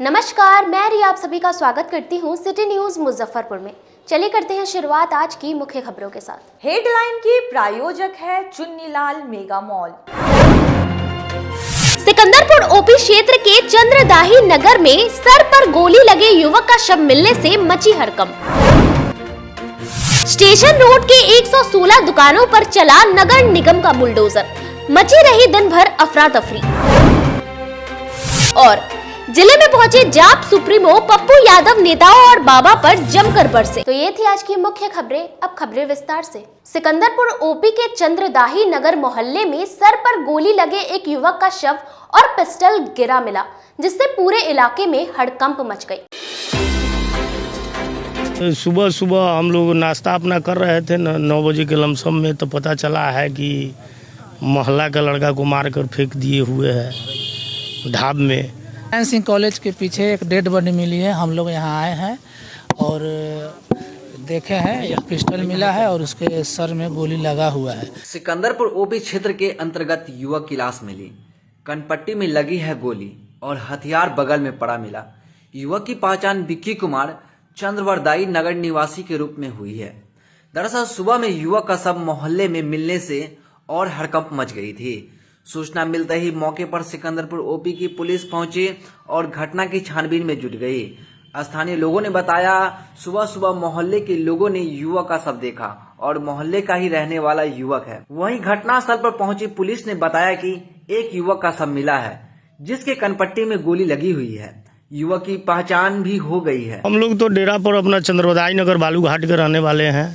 नमस्कार, मैं रिया आप सभी का स्वागत करती हूँ सिटी न्यूज मुजफ्फरपुर में। चलिए करते हैं शुरुआत आज की मुख्य खबरों के साथ। हेडलाइन की प्रायोजक है Chunnilal mega mall. Sikandarpur OP क्षेत्र के चंद्रदाही नगर में सर पर गोली लगे युवक का शव मिलने से मची हड़कंप। स्टेशन रोड के 116 दुकानों पर चला नगर निगम का बुलडोजर, मची रही दिन भर अफरा तफरी। और जिले में पहुंचे जाप सुप्रीमो पप्पू यादव नेताओं और बाबा पर जमकर बरसे। तो ये थी आज की मुख्य खबरें। अब खबरें विस्तार से। सिकंदरपुर ओपी के चंद्रदाही नगर मोहल्ले में सर पर गोली लगे एक युवक का शव और पिस्टल गिरा मिला, जिससे पूरे इलाके में हड़कंप मच गई। सुबह सुबह हम लोग नाश्ता अपना कर रहे थे 9 बजे के लमसम में, तो पता चला है कि मोहल्ला का लड़का को मारकर फेंक दिए हुए है ढाब में। नारायण सिंह कॉलेज के पीछे एक डेड बॉडी मिली है। हम लोग यहाँ आए हैं और देखे हैं एक पिस्टल मिला है और उसके सर में गोली लगा हुआ है। सिकंदरपुर ओपी क्षेत्र के अंतर्गत युवक की लाश मिली, कनपट्टी में लगी है गोली और हथियार बगल में पड़ा मिला। युवक की पहचान विक्की कुमार चंद्रवरदाई नगर निवासी के रूप में हुई है। दरअसल सुबह में युवक का शव मोहल्ले में मिलने से और हड़कंप मच गई थी। सूचना मिलते ही मौके पर सिकंदरपुर ओपी की पुलिस पहुंची और घटना की छानबीन में जुट गई। स्थानीय लोगों ने बताया, सुबह सुबह मोहल्ले के लोगों ने युवक का शव देखा और मोहल्ले का ही रहने वाला युवक है। वहीं घटनास्थल पर पहुंची पुलिस ने बताया कि एक युवक का शव मिला है, जिसके कनपट्टी में गोली लगी हुई है। युवक की पहचान भी हो गई है। हम लोग तो डेरा पर अपना चंद्रवदाई नगर बालू घाट के रहने वाले हैं।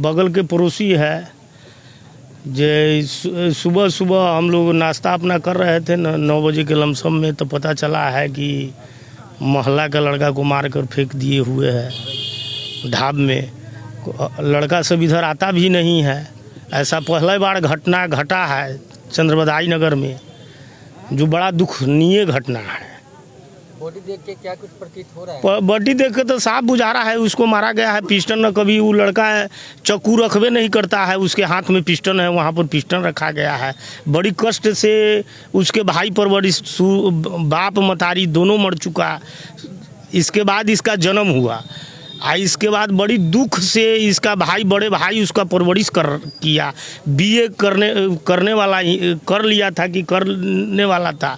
बगल के पड़ोसी है। सुबह सुबह हम लोग नाश्ता अपना कर रहे थे 9 बजे के लमसम में, तो पता चला है कि मोहल्ला का लड़का को मारकर फेंक दिए हुए है ढाब में। लड़का सब इधर आता भी नहीं है। ऐसा पहली बार घटना घटा है चंद्रवदाई नगर में, जो बड़ा दुखनीय घटना है। बॉडी देख के क्या कुछ प्रतीत हो रहा है? बॉडी देख के तो साफ बुझा रहा है उसको मारा गया है। पिस्टन न, कभी वो लड़का है चाकू रखबे नहीं करता है, उसके हाथ में पिस्टन है, वहाँ पर पिस्टन रखा गया है। बड़ी कष्ट से उसके भाई पर बड़ी बाप मतारी दोनों मर चुका। इसके बाद इसका जन्म हुआ। इसके बाद बड़ी दुख से इसका भाई, बड़े भाई उसका परवरिश किया। बीए करने वाला कर लिया था कि करने वाला था।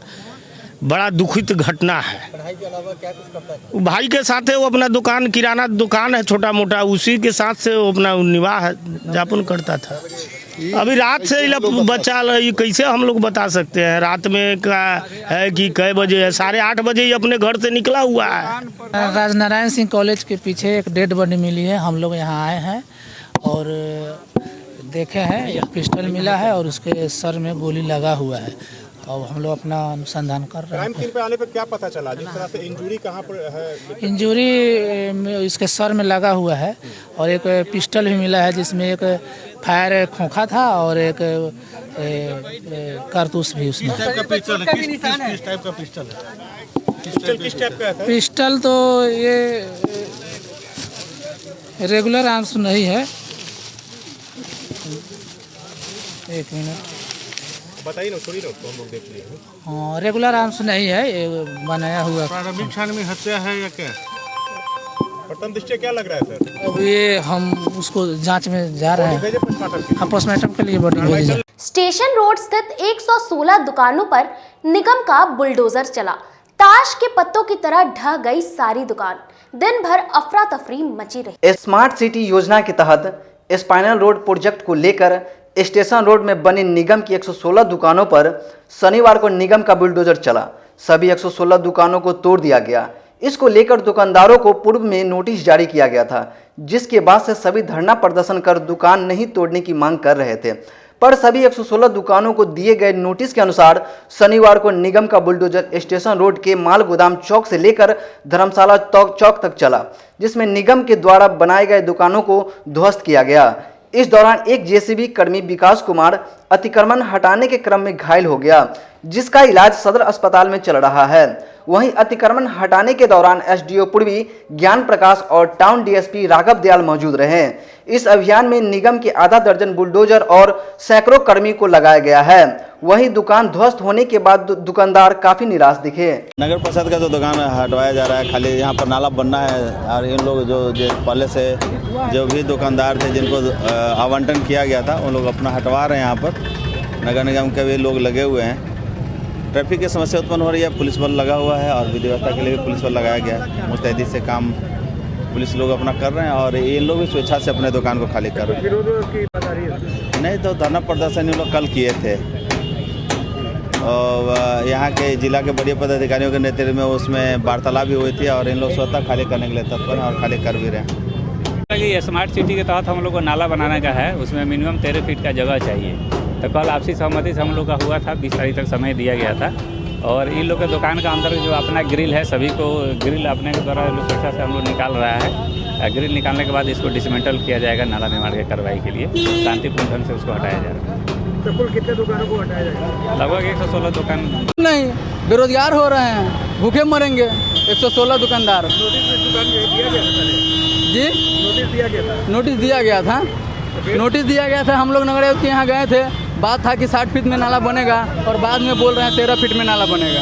बड़ा दुखित घटना है। पढ़ाई के अलावा क्या कुछ करता है? भाई के साथ है वो अपना दुकान, किराना दुकान है छोटा मोटा, उसी के साथ से वो अपना निर्वाह यापन करता था। अभी रात से बच्चा कैसे हम लोग बता सकते हैं। रात में का है कि कै बजे है, 8:30 बजे ही अपने घर से निकला हुआ है। नारायण सिंह कॉलेज के पीछे एक डेड बॉडी मिली है। हम लोग यहाँ आए हैं और देखे हैं एक पिस्टल मिला है और उसके सर में गोली लगा हुआ है। और हम लोग अपना अनुसंधान कर रहे हैं। क्राइम सीन पे आने पे क्या पता चला, जिस तरह से इंजरी कहाँ पर है? इंजरी में इसके सर में लगा हुआ है और एक पिस्टल भी मिला है, जिसमें एक फायर खोखा था और एक कारतूस भी उसमें। किस टाइप का पिस्टल है? पिस्टल तो ये रेगुलर आर्म्स नहीं है। एक मिनट बताइए ना, थोड़ी ना उसको हम लोग देख लिए। हाँ, रेगुलर आर्म्स नहीं है, ये बनाया हुआ। प्रारंभिक क्षण में हत्या है या क्या? प्रथम दृष्टया क्या लग रहा है सर? अब ये हम उसको जांच में जा रहे हैं। हाँ, पोस्टमार्टम के लिए बॉडी भेजे। स्टेशन रोड स्थित 116 दुकानों पर निगम का बुलडोजर चला। ताश के पत्तों की तरह ढह गई सारी दुकान। दिन भर अफरा तफरी मची रही। स्मार्ट सिटी योजना के तहत स्पाइनल रोड प्रोजेक्ट को लेकर स्टेशन रोड में बनी निगम की 116 दुकानों पर शनिवार को निगम का बुलडोजर चला। सभी 116 दुकानों को तोड़ दिया गया। इसको लेकर दुकानदारों को पूर्व में नोटिस जारी किया गया था, जिसके बाद से सभी धरना प्रदर्शन कर दुकान नहीं तोड़ने की मांग कर रहे थे। पर सभी 116 दुकानों को दिए गए नोटिस के अनुसार शनिवार को निगम का बुलडोजर स्टेशन रोड के माल गोदाम चौक से लेकर धर्मशाला चौक तक चला, जिसमें निगम के द्वारा बनाए गए दुकानों को ध्वस्त किया गया। इस दौरान एक जेसीबी कर्मी विकास कुमार अतिक्रमण हटाने के क्रम में घायल हो गया, जिसका इलाज सदर अस्पताल में चल रहा है। वहीं अतिक्रमण हटाने के दौरान एसडीओ पूर्वी ज्ञान प्रकाश और टाउन डीएसपी राघव दयाल मौजूद रहे। इस अभियान में निगम के आधा दर्जन बुलडोजर और सैकड़ों कर्मी को लगाया गया है। वहीं दुकान ध्वस्त होने के बाद दुकानदार काफी निराश दिखे। नगर परिषद का जो दुकान हटवाया जा रहा है, खाली यहाँ पर नाला बनना है और इन लोग जो पहले से जो भी दुकानदार थे जिनको आवंटन किया गया था उन लोग अपना हटवा रहे हैं। यहाँ पर नगर निगम के भी लोग लगे हुए हैं। ट्रैफिक की समस्या उत्पन्न हो रही है, पुलिस बल लगा हुआ है और विधि व्यवस्था के लिए भी पुलिस बल लगाया गया है। मुस्तैदी से काम पुलिस लोग अपना कर रहे हैं और ये लोग भी स्वेच्छा से अपने दुकान को खाली कर रहे हैं। नहीं तो धरना प्रदर्शन ये लोग कल किए थे और यहाँ के जिला के बड़े पदाधिकारियों के नेतृत्व में उसमें वार्तालाप भी हुई थी और इन लोग स्वतः खाली करने के लिए तत्पर हैं और खाली कर भी रहे हैं। ये स्मार्ट सिटी के तहत हम लोग को नाला बनाने का है, उसमें मिनिमम 13 फीट का जगह चाहिए। तो कल आपसी सहमति से हम लोग का हुआ था, 20 तारीख तक समय दिया गया था और इन लोग के दुकान का अंदर जो अपना ग्रिल है, सभी को ग्रिल अपने के द्वारा स्वेच्छा से हम लोग निकाल रहा है। ग्रिल निकालने के बाद इसको डिसमेंटल किया जाएगा नाला निर्माण की कार्रवाई के लिए, शांतिपूर्ण ढंग से उसको हटाया जाएगा। तो कुल कितने दुकानों को हटाया जाएगा? लगभग 116 दुकान। नहीं, बेरोजगार हो रहे हैं, भूखे मरेंगे 116 दुकानदार। जी नोटिस दिया गया था? नोटिस दिया गया था, नोटिस दिया गया था। हम लोग नगर आयुक्त के यहाँ गए थे, बात था कि 60 फीट में नाला बनेगा और बाद में बोल रहे हैं 13 फीट में नाला बनेगा।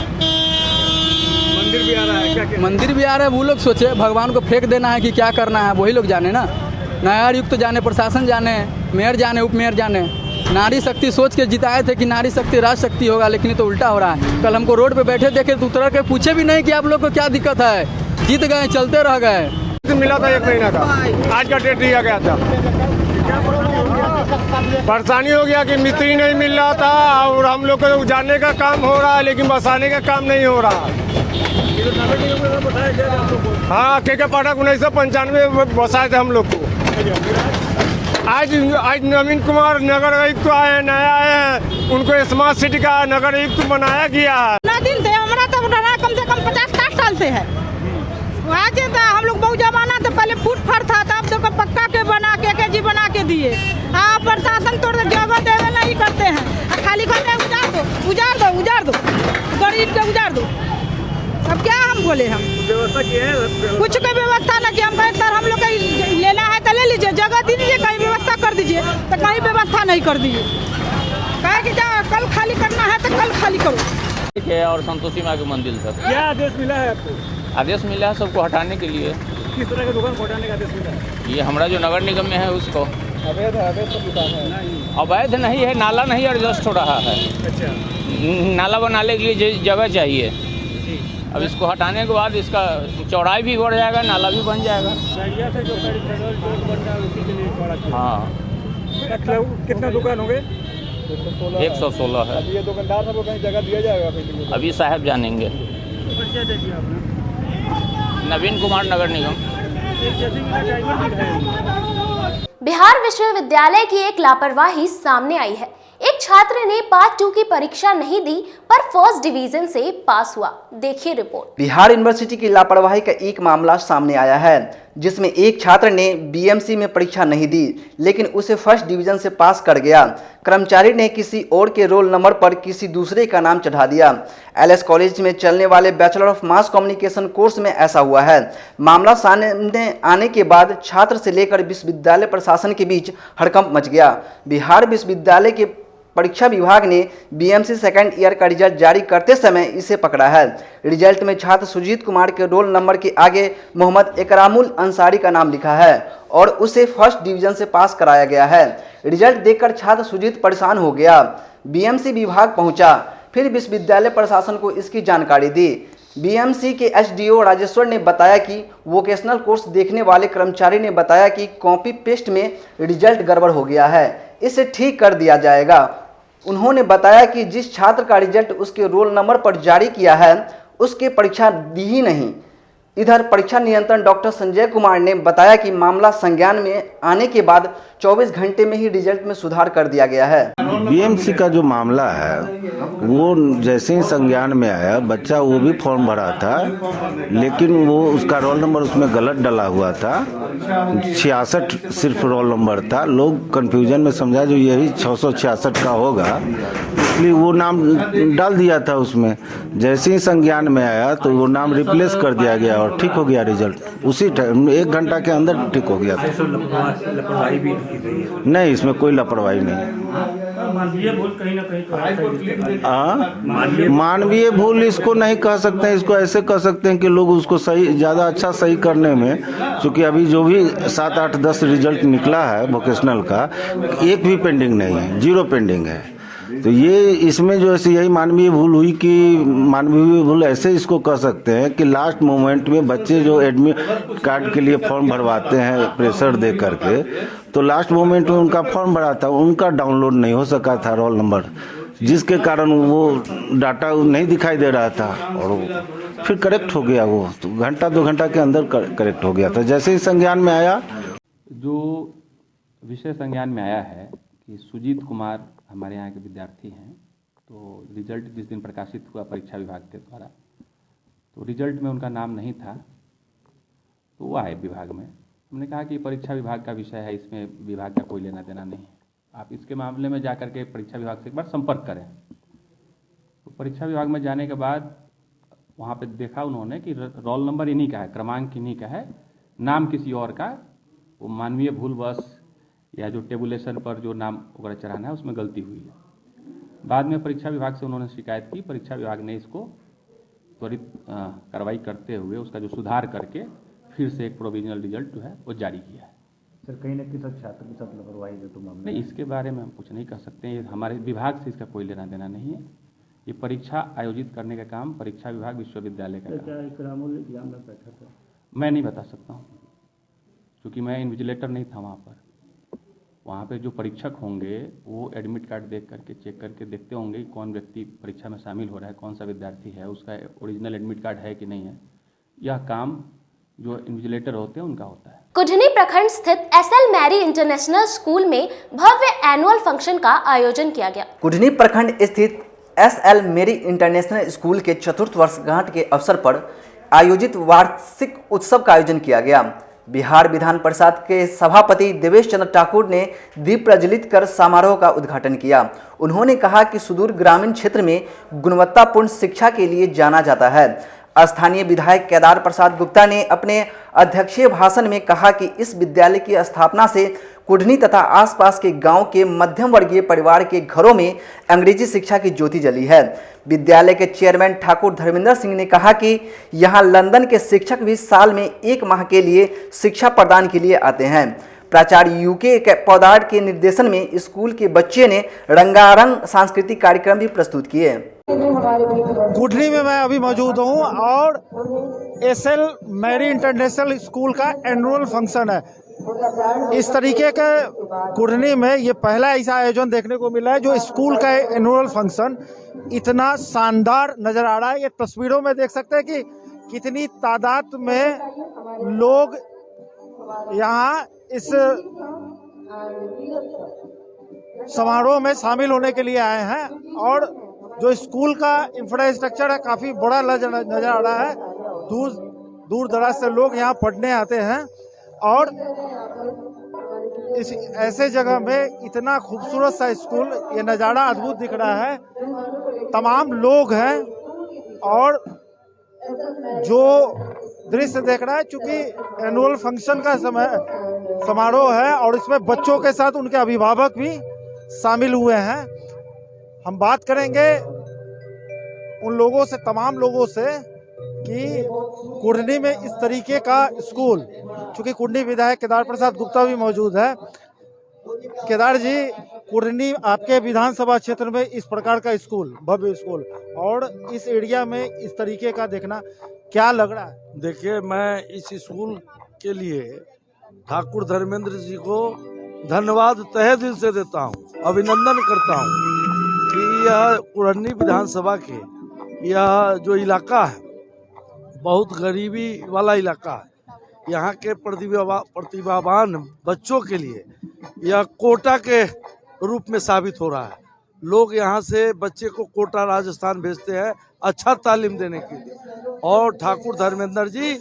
मंदिर भी आ रहा है क्या? मंदिर भी आ रहा है, वो लोग सोचे भगवान को फेंक देना है कि क्या करना है, वही लोग जाने ना। न्यायायुक्त जाने, प्रशासन जाने, मेयर जाने, उप मेयर जाने। नारी शक्ति सोच के जिताए थे कि नारी शक्ति राज शक्ति होगा, लेकिन ये तो उल्टा हो रहा है। कल हमको रोड पे बैठे देखे तो उतर के पूछे भी नहीं कि आप लोग को क्या दिक्कत है, जीत गए, चलते रह गए। मिला था 1 महीना का, आज का डेट दिया गया था। परेशानी हो गया कि मिस्त्री नहीं मिल रहा था और हम लोग को उजाड़ने का काम हो रहा है लेकिन बसाने का काम नहीं हो रहा। हाँ, के पाठक 1995 में बसाए थे हम लोग को। आज नवीन कुमार नगर आयुक्त आए हैं, नया आए हैं, उनको स्मार्ट सिटी का नगर आयुक्त बनाया गया है। दिन थे हमारा तो कम से कम 50-60 साल से है। आज हम लोग बहुत जमाना तो पहले फूट फाट था, तब तो पक्का के बना के केजी बना के दिए। हाँ, प्रशासन तो जगह देवे नहीं करते हैं, खाली करने उजाड़ दो गरीब के उजाड़ दो। अब क्या हम बोले, हम व्यवस्था की है? कुछ का व्यवस्था ना कि हम कहें सर हम लोग का लेना है तो ले लीजिए, जगह दे दीजिए, कहीं व्यवस्था कर दीजिए, तो कहीं व्यवस्था नहीं कर दीजिए। कहे कि कल खाली करना है तो कल खाली करो। और संतोषी माँ के मंदिर सर। क्या आदेश मिला है आपको? आदेश मिला है सबको हटाने के लिए। किस तरह के दुकान को हटाने का आदेश मिला है? ये हमारा जो नगर निगम में है उसको। अवैध दुकान है? अवैध नहीं है, नाला नहीं एडजस्ट हो रहा है। अच्छा, नाला बनाने के लिए जगह चाहिए। अब इसको हटाने के बाद इसका चौड़ाई भी बढ़ जाएगा, नाला भी बन जाएगा। हाँ। कितना दुकान हो गए? 116 है। ये दुकानदार सबको कहीं जगह दिया जाएगा? अभी साहब जानेंगे। नवीन कुमार नगर निगम। बिहार विश्वविद्यालय की एक लापरवाही सामने आई है। एक छात्र ने पार्ट 2 की परीक्षा नहीं दी पर फर्स्ट डिवीजन से पास हुआ। देखिए रिपोर्ट। बिहार यूनिवर्सिटी की लापरवाही का एक मामला सामने आया है, जिसमें एक छात्र ने बीएमसी में परीक्षा नहीं दी लेकिन उसे फर्स्ट डिवीजन से पास कर गया। कर्मचारी ने किसी और के रोल नंबर पर किसी दूसरे का नाम चढ़ा दिया। एलएस कॉलेज में चलने वाले bachelor of mass communication course में ऐसा हुआ है। मामला सामने आने के बाद छात्र से लेकर विश्वविद्यालय प्रशासन के बीच हड़कंप मच गया। बिहार विश्वविद्यालय के परीक्षा विभाग ने बीएमसी सेकेंड ईयर का रिजल्ट जारी करते समय इसे पकड़ा है। रिजल्ट में छात्र सुजीत कुमार के रोल नंबर के आगे मोहम्मद इकरामुल अंसारी का नाम लिखा है और उसे फर्स्ट डिवीजन से पास कराया गया है। रिजल्ट देखकर छात्र सुजीत परेशान हो गया। बीएमसी विभाग पहुंचा, फिर विश्वविद्यालय प्रशासन को इसकी जानकारी दी। बीएमसी के एसडीओ राजेश्वर ने बताया कि वोकेशनल कोर्स देखने वाले कर्मचारी ने बताया कि कॉपी पेस्ट में रिजल्ट गड़बड़ हो गया है, इसे ठीक कर दिया जाएगा। उन्होंने बताया कि जिस छात्र का रिजल्ट उसके रोल नंबर पर जारी किया है उसके परीक्षा दी ही नहीं। इधर परीक्षा नियंत्रण डॉक्टर संजय कुमार ने बताया कि मामला संज्ञान में आने के बाद 24 घंटे में ही रिजल्ट में सुधार कर दिया गया है। बीएमसी का जो मामला है वो जैसे ही संज्ञान में आया, बच्चा वो भी फॉर्म भरा था, लेकिन वो उसका रोल नंबर उसमें गलत डला हुआ था। 66 सिर्फ रोल नंबर था। लोग कंफ्यूजन में समझा जो यही 666 का होगा, इसलिए वो नाम डाल दिया था उसमें। जैसे ही संज्ञान में आया तो वो नाम रिप्लेस कर दिया गया और ठीक हो गया रिजल्ट। उसी टाइम 1 घंटा के अंदर ठीक हो गया था। लापरवाही भी की गई है? नहीं, इसमें कोई लापरवाही नहीं है। मानवीय भूल कहीं ना कहीं मानवीय भूल इसको नहीं कह सकते हैं, इसको ऐसे कह सकते हैं कि लोग उसको सही ज़्यादा अच्छा सही करने में, क्योंकि अभी जो भी 7, 8, 10 रिजल्ट निकला है वोकेशनल का, एक भी पेंडिंग नहीं है, 0 पेंडिंग है। तो ये इसमें जो ऐसी यही मानवीय भूल हुई कि मानवीय भूल ऐसे इसको कह सकते हैं कि लास्ट मोमेंट में बच्चे जो एडमिट कार्ड के लिए फॉर्म भरवाते हैं प्रेशर दे करके, तो लास्ट मोमेंट में उनका फॉर्म भरा था, उनका डाउनलोड नहीं हो सका था रोल नंबर, जिसके कारण वो डाटा नहीं दिखाई दे रहा था और फिर करेक्ट हो गया। वो तो घंटा 2 घंटा के अंदर करेक्ट हो गया था जैसे ही संज्ञान में आया। जो विषय संज्ञान में आया है कि सुजीत कुमार हमारे यहाँ के विद्यार्थी हैं, तो रिजल्ट जिस दिन प्रकाशित हुआ परीक्षा विभाग के द्वारा, तो रिजल्ट में उनका नाम नहीं था, तो वो आए विभाग में। हमने कहा कि परीक्षा विभाग का विषय है, इसमें विभाग का कोई लेना देना नहीं है, आप इसके मामले में जा करके परीक्षा विभाग से एक बार संपर्क करें। तो परीक्षा विभाग में जाने के बाद वहाँ पे देखा उन्होंने कि रोल नंबर इन्हीं का है, क्रमांक इन्हीं का है, नाम किसी और का, वो मानवीय भूलवश या जो टेबुलेशन पर जो नाम वगैरह चढ़ाना है उसमें गलती हुई है। बाद में परीक्षा विभाग से उन्होंने शिकायत की, परीक्षा विभाग ने इसको त्वरित कार्रवाई करते हुए उसका जो सुधार करके फिर से एक प्रोविजनल रिजल्ट जो है वो जारी किया है। सर, कहीं ना कहीं छात्र के साथ लापरवाही का तो मामला नहीं, इसके बारे में हम कुछ नहीं कर सकते हैं, हमारे विभाग से इसका कोई लेना देना नहीं है। ये परीक्षा आयोजित करने का काम परीक्षा विभाग विश्वविद्यालय का काम। मैं नहीं बता सकता हूँ, क्योंकि मैं इन्विजिलेटर नहीं था वहाँ पर। वहाँ पे जो परीक्षक होंगे वो एडमिट कार्ड देख करके चेक करके देखते होंगे कि कौन व्यक्ति परीक्षा में शामिल हो रहा है, कौन सा विद्यार्थी है, उसका ओरिजिनल एडमिट कार्ड है कि नहीं है। यह काम जो इन्विजिलेटर होते हैं उनका होता है। कुढ़नी प्रखंड स्थित एसएल मैरी इंटरनेशनल स्कूल में भव्य एनुअल फंक्शन का आयोजन किया गया। कुढ़नी प्रखंड स्थित एसएल मैरी इंटरनेशनल स्कूल के 4th वर्षगांठ के अवसर पर आयोजित वार्षिक उत्सव का आयोजन किया गया। बिहार विधान परिषद के सभापति देवेश चंद्र ठाकुर ने दीप प्रज्वलित कर समारोह का उद्घाटन किया। उन्होंने कहा कि सुदूर ग्रामीण क्षेत्र में गुणवत्तापूर्ण शिक्षा के लिए जाना जाता है। स्थानीय विधायक केदार प्रसाद गुप्ता ने अपने अध्यक्षीय भाषण में कहा कि इस विद्यालय की स्थापना से कुढ़नी तथा आसपास के गांव के मध्यम वर्गीय परिवार के घरों में अंग्रेजी शिक्षा की ज्योति जली है। विद्यालय के चेयरमैन ठाकुर धर्मेंद्र सिंह ने कहा कि यहां लंदन के शिक्षक भी साल में 1 माह के लिए शिक्षा प्रदान के लिए आते हैं। प्राचार्य यूके पौदाड़ के निर्देशन में स्कूल के बच्चे ने रंगारंग सांस्कृतिक कार्यक्रम भी प्रस्तुत किए। कुढ़नी में मैं अभी मौजूद हूँ और एसएल मैरी इंटरनेशनल स्कूल का एनुअल फंक्शन है। इस तरीके का कुढ़नी में ये पहला ऐसा आयोजन देखने को मिला है जो स्कूल का एनुअल फंक्शन इतना शानदार नजर आ रहा है। ये तस्वीरों में देख सकते हैं कि कितनी तादाद में लोग यहाँ इस समारोह में शामिल होने के लिए आए हैं और जो स्कूल का इंफ्रास्ट्रक्चर है काफ़ी बड़ा नजर आ रहा है। दूर दराज से लोग यहाँ पढ़ने आते हैं और इस ऐसे जगह में इतना खूबसूरत सा स्कूल, ये नज़ारा अद्भुत दिख रहा है। तमाम लोग हैं और जो दृश्य देख रहा है, चूँकि एनुअल फंक्शन का समारोह है और इसमें बच्चों के साथ उनके अभिभावक भी शामिल हुए हैं। हम बात करेंगे उन लोगों से, तमाम लोगों से, कि कुढ़नी में इस तरीके का स्कूल, चूँकि कुढ़नी विधायक केदार प्रसाद गुप्ता भी मौजूद है। केदार जी, कुढ़नी आपके विधानसभा क्षेत्र में इस प्रकार का स्कूल, भव्य स्कूल, और इस एरिया में इस तरीके का देखना क्या लग रहा है? देखिए, मैं इस स्कूल के लिए ठाकुर धर्मेंद्र जी को धन्यवाद तहे दिल से देता हूँ, अभिनंदन करता हूँ कि यह कुढ़नी विधानसभा के यह जो इलाका है बहुत गरीबी वाला इलाका है। यहाँ के प्रतिभावान बच्चों के लिए यह कोटा के रूप में साबित हो रहा है। लोग यहाँ से बच्चे को कोटा राजस्थान भेजते हैं अच्छा तालीम देने के लिए। और ठाकुर धर्मेंद्र जी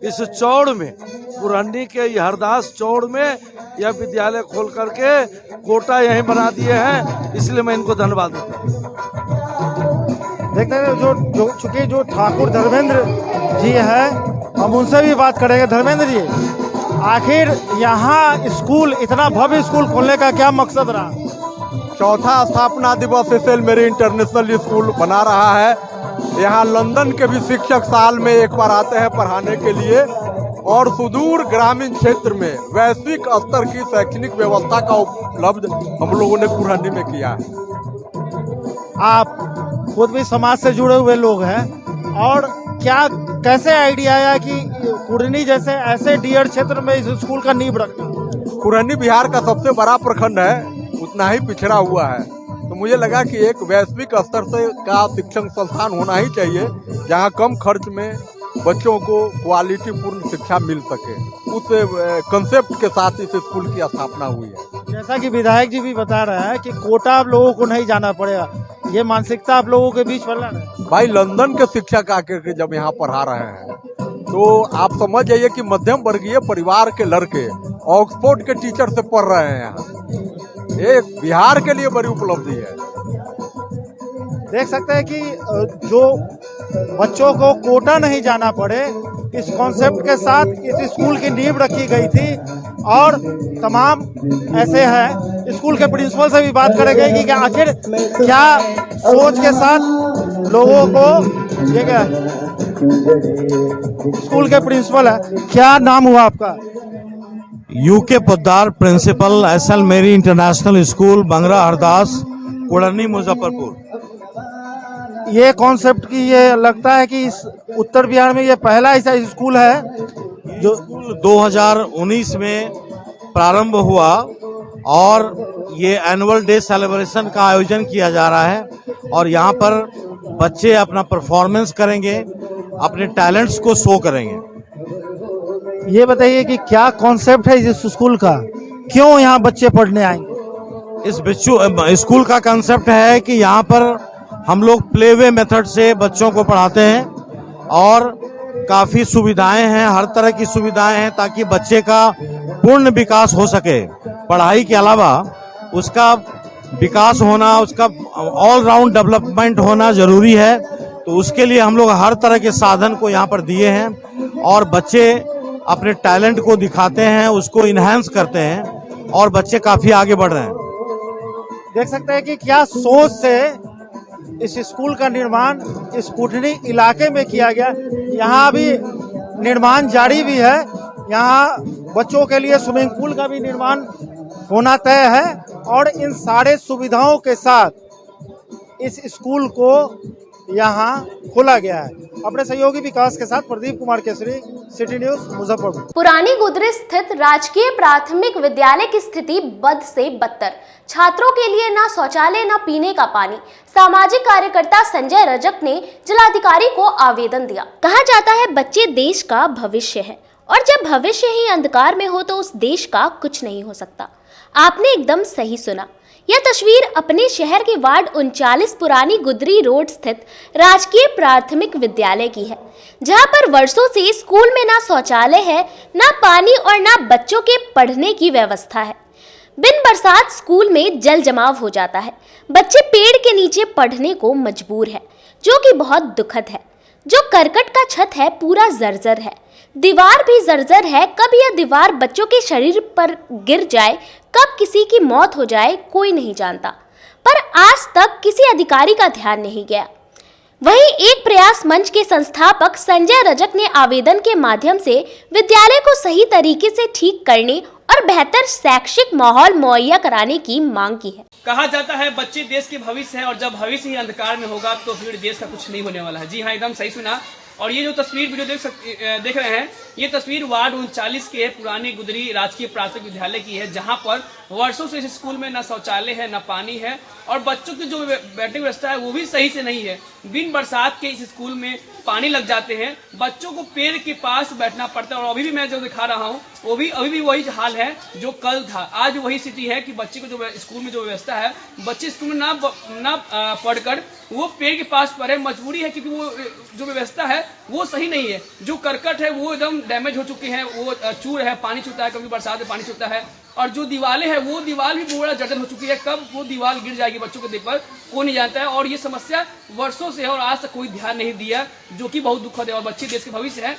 इस चौड़ में, पुरानी के हरदास चौड़ में यह विद्यालय खोल करके कोटा यहीं बना दिए हैं, इसलिए मैं इनको धन्यवाद देता हूँ। देखते हैं चूंकि जो ठाकुर धर्मेंद्र जी है, हम उनसे भी बात करेंगे। धर्मेंद्र जी, आखिर यहाँ स्कूल, इतना भव्य स्कूल खोलने का क्या मकसद रहा? चौथा स्थापना दिवस सेल मेरी इंटरनेशनल स्कूल बना रहा है। यहाँ लंदन के भी शिक्षक साल में एक बार आते हैं पढ़ाने के लिए, और सुदूर ग्रामीण क्षेत्र में वैश्विक स्तर की शैक्षणिक व्यवस्था का उपलब्ध हम लोगों ने कुरहनी में किया है। आप खुद भी समाज से जुड़े हुए लोग हैं, और क्या कैसे आइडिया आया कि कुरहनी जैसे ऐसे डियर क्षेत्र में इस स्कूल का नींव रखना? कुरहनी बिहार का सबसे बड़ा प्रखंड है, उतना ही पिछड़ा हुआ है, तो मुझे लगा कि एक वैश्विक स्तर से का शिक्षण संस्थान होना ही चाहिए जहां कम खर्च में बच्चों को क्वालिटी पूर्ण शिक्षा मिल सके। उस कंसेप्ट के साथ इस स्कूल की स्थापना हुई है। जैसा कि विधायक जी भी बता रहे हैं कि कोटा आप लोगों को नहीं जाना पड़ेगा, ये मानसिकता आप लोगों के बीच फैला है। भाई लंदन के शिक्षक आकर के जब यहाँ पढ़ा रहे हैं तो आप समझ जाइए कि मध्यम वर्गीय परिवार के लड़के ऑक्सफोर्ड के टीचर से पढ़ रहे हैं यहाँ। ये बिहार के लिए बड़ी उपलब्धि है। देख सकते हैं कि जो बच्चों को कोटा नहीं जाना पड़े, इस कॉन्सेप्ट के साथ इस स्कूल की नींव रखी गई थी। और तमाम ऐसे हैं, स्कूल के प्रिंसिपल से भी बात करेंगे कि आखिर क्या सोच के साथ लोगों को ये क्या स्कूल के प्रिंसिपल है। क्या नाम हुआ आपका? यूके पोद्दार, प्रिंसिपल एसएल मेरी इंटरनेशनल स्कूल, बंगरा हरदास, कुरहनी, मुजफ्फरपुर। ये कॉन्सेप्ट की ये लगता है कि इस उत्तर बिहार में ये पहला ऐसा स्कूल है जो 2019 में प्रारंभ हुआ, और ये एनुअल डे सेलिब्रेशन का आयोजन किया जा रहा है। और यहाँ पर बच्चे अपना परफॉर्मेंस करेंगे, अपने टैलेंट्स को शो करेंगे। ये बताइए कि क्या कॉन्सेप्ट है इस स्कूल का, क्यों यहाँ बच्चे पढ़ने आएंगे? इस स्कूल का कंसेप्ट है कि यहाँ पर हम लोग प्लेवे मेथड से बच्चों को पढ़ाते हैं, और काफ़ी सुविधाएं हैं, हर तरह की सुविधाएं हैं ताकि बच्चे का पूर्ण विकास हो सके। पढ़ाई के अलावा उसका विकास होना, उसका ऑल राउंड डेवलपमेंट होना जरूरी है। तो उसके लिए हम लोग हर तरह के साधन को यहाँ पर दिए हैं, और बच्चे अपने टैलेंट को दिखाते हैं, उसको इन्हांस करते हैं, और बच्चे काफ़ी आगे बढ़ रहे हैं। देख सकते हैं कि क्या सोच से इस स्कूल का निर्माण इस कुरहनी इलाके में किया गया। यहाँ भी निर्माण जारी भी है। यहाँ बच्चों के लिए स्विमिंग पूल का भी निर्माण होना तय है, और इन सारे सुविधाओं के साथ इस स्कूल को यहाँ खोला गया है। अपने सहयोगी विकास के साथ प्रदीप कुमार केसरी, सिटी न्यूज, मुजफ्फरपुर। पुरानी गुदरी स्थित राजकीय प्राथमिक विद्यालय की स्थिति बद से बदतर। छात्रों के लिए ना शौचालय, ना पीने का पानी। सामाजिक कार्यकर्ता संजय रजक ने जिलाधिकारी को आवेदन दिया। कहा जाता है बच्चे देश का भविष्य है, और जब भविष्य ही अंधकार में हो तो उस देश का कुछ नहीं हो सकता। आपने एकदम सही सुना। यह तस्वीर अपने शहर के वार्ड 39 पुरानी गुदरी रोड स्थित राजकीय प्राथमिक विद्यालय की है, जहां पर वर्षों से स्कूल में ना शौचालय है, ना पानी और ना बच्चों के पढ़ने की व्यवस्था है। बिन बरसात स्कूल में जल जमाव हो जाता है। बच्चे पेड़ के नीचे पढ़ने को मजबूर है, जो कि बहुत दुखद है। जो करकट का छत है पूरा जर्जर है, दीवार भी जर्जर है। कब यह दीवार बच्चों के शरीर पर गिर जाए, कब किसी की मौत हो जाए, कोई नहीं जानता। पर आज तक किसी अधिकारी का ध्यान नहीं गया। वहीं एक प्रयास मंच के संस्थापक संजय रजक ने आवेदन के माध्यम से विद्यालय को सही तरीके से ठीक करने और बेहतर शैक्षिक माहौल मुहैया कराने की मांग की है। कहा जाता है बच्चे देश के भविष्य है, और जब भविष्य ही अंधकार में होगा तो फिर देश का कुछ नहीं होने वाला है। जी हाँ, एकदम सही सुना। और ये जो तस्वीर वीडियो देख रहे हैं, ये तस्वीर वार्ड 39 के पुरानी गुदरी राजकीय प्राथमिक विद्यालय की है, जहां पर वर्षों से इस स्कूल में न शौचालय है, न पानी है और बच्चों की जो बैठने की व्यवस्था है वो भी सही से नहीं है। बिन बरसात के इस स्कूल में पानी लग जाते हैं, बच्चों को पेड़ के पास बैठना पड़ता है और अभी भी मैं जो दिखा रहा हूँ वो भी अभी भी वही हाल है जो कल था। आज वही स्थिति है कि बच्चे को जो स्कूल में जो व्यवस्था है, बच्चे स्कूल में ना पढ़कर वो पेड़ के पास पढ़े, मजबूरी है क्योंकि वो जो व्यवस्था है वो सही नहीं है। जो करकट है वो एकदम डैमेज हो चुके हैं, वो चूर है, पानी छूता है, कभी बरसात में पानी छूता है और जो दीवारें हैं वो दीवार भी पूरा जर्जर हो चुकी है। कब वो दीवार गिर जाएगी बच्चों के दिल पर कोई नहीं जानता है और ये समस्या वर्षों से है और आज तक कोई ध्यान नहीं दिया, जो कि बहुत दुखद है। और बच्चे देश के भविष्य है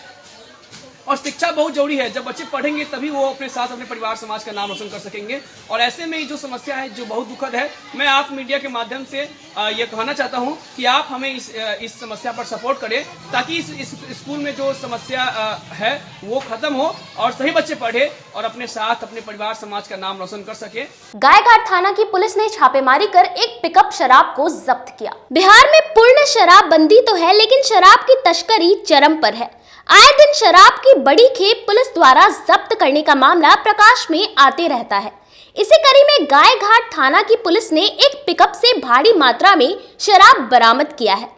और शिक्षा बहुत जरूरी है। जब बच्चे पढ़ेंगे तभी वो अपने साथ अपने परिवार समाज का नाम रोशन कर सकेंगे और ऐसे में जो समस्या है जो बहुत दुखद है, मैं आप मीडिया के माध्यम से ये कहना चाहता हूं कि आप हमें इस समस्या पर सपोर्ट करें ताकि इस स्कूल में जो समस्या है वो खत्म हो और सही बच्चे पढ़े और अपने साथ अपने परिवार समाज का नाम रोशन कर सके। गायघाट थाना की पुलिस ने छापेमारी कर एक पिकअप शराब को जब्त किया। बिहार में पूर्ण शराबबंदी तो है लेकिन शराब की तस्करी चरम पर है। आए दिन शराब की बड़ी खेप पुलिस द्वारा जब्त करने का मामला प्रकाश में आते रहता है। इसी कड़ी में गायघाट थाना की पुलिस ने एक पिकअप से भारी मात्रा में शराब बरामद किया है।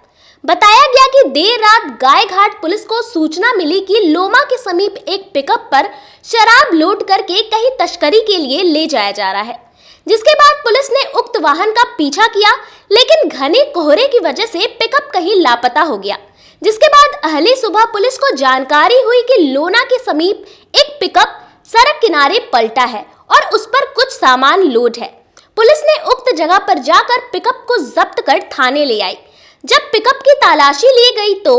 बताया गया कि देर रात गायघाट पुलिस को सूचना मिली कि लोमा के समीप एक पिकअप पर शराब लोड करके कहीं तस्करी के लिए ले जाया जा रहा है, जिसके बाद पुलिस ने उक्त वाहन का पीछा किया लेकिन घने कोहरे की वजह से पिकअप कहीं लापता हो गया। जिसके बाद अहले सुबह पुलिस को जानकारी हुई कि लोना के समीप एक पिकअप सड़क किनारे पलटा है और उस पर कुछ सामान लोड है। पुलिस ने उक्त जगह पर जाकर पिकअप को जब्त कर थाने ले आई। जब पिकअप की तलाशी ली गई तो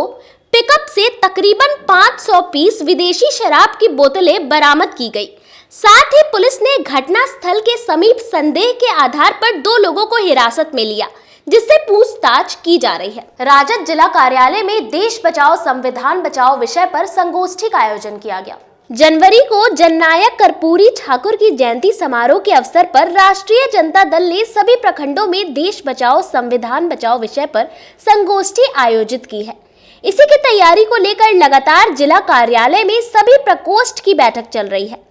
पिकअप से तकरीबन 500 पीस विदेशी शराब की बोतलें बरामद की गई। साथ ही पुलिस ने घटना स्थल के समीप संदेह के आधार पर 2 लोगों को हिरासत में लिया, जिससे पूछताछ की जा रही है। राजद जिला कार्यालय में देश बचाओ संविधान बचाओ विषय पर संगोष्ठी का आयोजन किया गया। जनवरी को जननायक कर्पूरी ठाकुर की जयंती समारोह के अवसर पर राष्ट्रीय जनता दल ने सभी प्रखंडों में देश बचाओ संविधान बचाओ विषय पर संगोष्ठी आयोजित की है। इसी की तैयारी को लेकर लगातार जिला कार्यालय में सभी प्रकोष्ठ की बैठक चल रही है।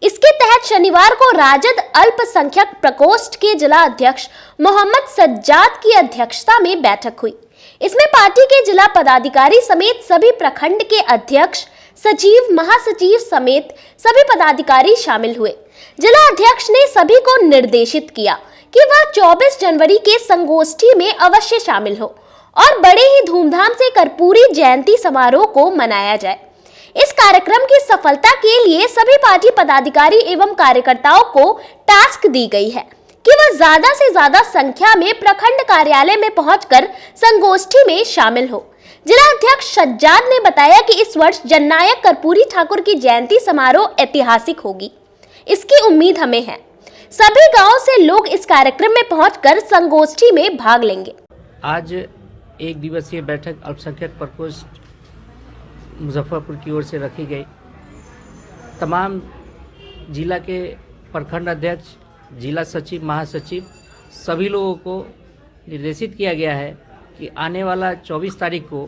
इसके तहत शनिवार को राजद अल्पसंख्यक प्रकोष्ठ के जिला अध्यक्ष मोहम्मद सज्जाद की अध्यक्षता में बैठक हुई। इसमें पार्टी के जिला पदाधिकारी समेत सभी प्रखंड के अध्यक्ष, सचिव, महासचिव समेत सभी पदाधिकारी शामिल हुए। जिला अध्यक्ष ने सभी को निर्देशित किया कि वह 24 जनवरी के संगोष्ठी में अवश्य शामिल हो और बड़े ही धूमधाम से कर्पूरी जयंती समारोह को मनाया जाए। इस कार्यक्रम की सफलता के लिए सभी पार्टी पदाधिकारी एवं कार्यकर्ताओं को टास्क दी गई है कि वह ज्यादा से ज्यादा संख्या में प्रखंड कार्यालय में पहुंचकर संगोष्ठी में शामिल हो। जिला अध्यक्ष सज्जाद ने बताया कि इस वर्ष जननायक कर्पूरी ठाकुर की जयंती समारोह ऐतिहासिक होगी। इसकी उम्मीद हमें है। सभी गांव से लोग इस कार्यक्रम में पहुंचकर संगोष्ठी में भाग लेंगे। आज एक दिवसीय बैठक अल्पसंख्यक प्रकोष्ठ मुजफ्फरपुर की ओर से रखी गई। तमाम जिला के प्रखंड अध्यक्ष, जिला सचिव, महासचिव सभी लोगों को निर्देशित किया गया है कि आने वाला 24 तारीख को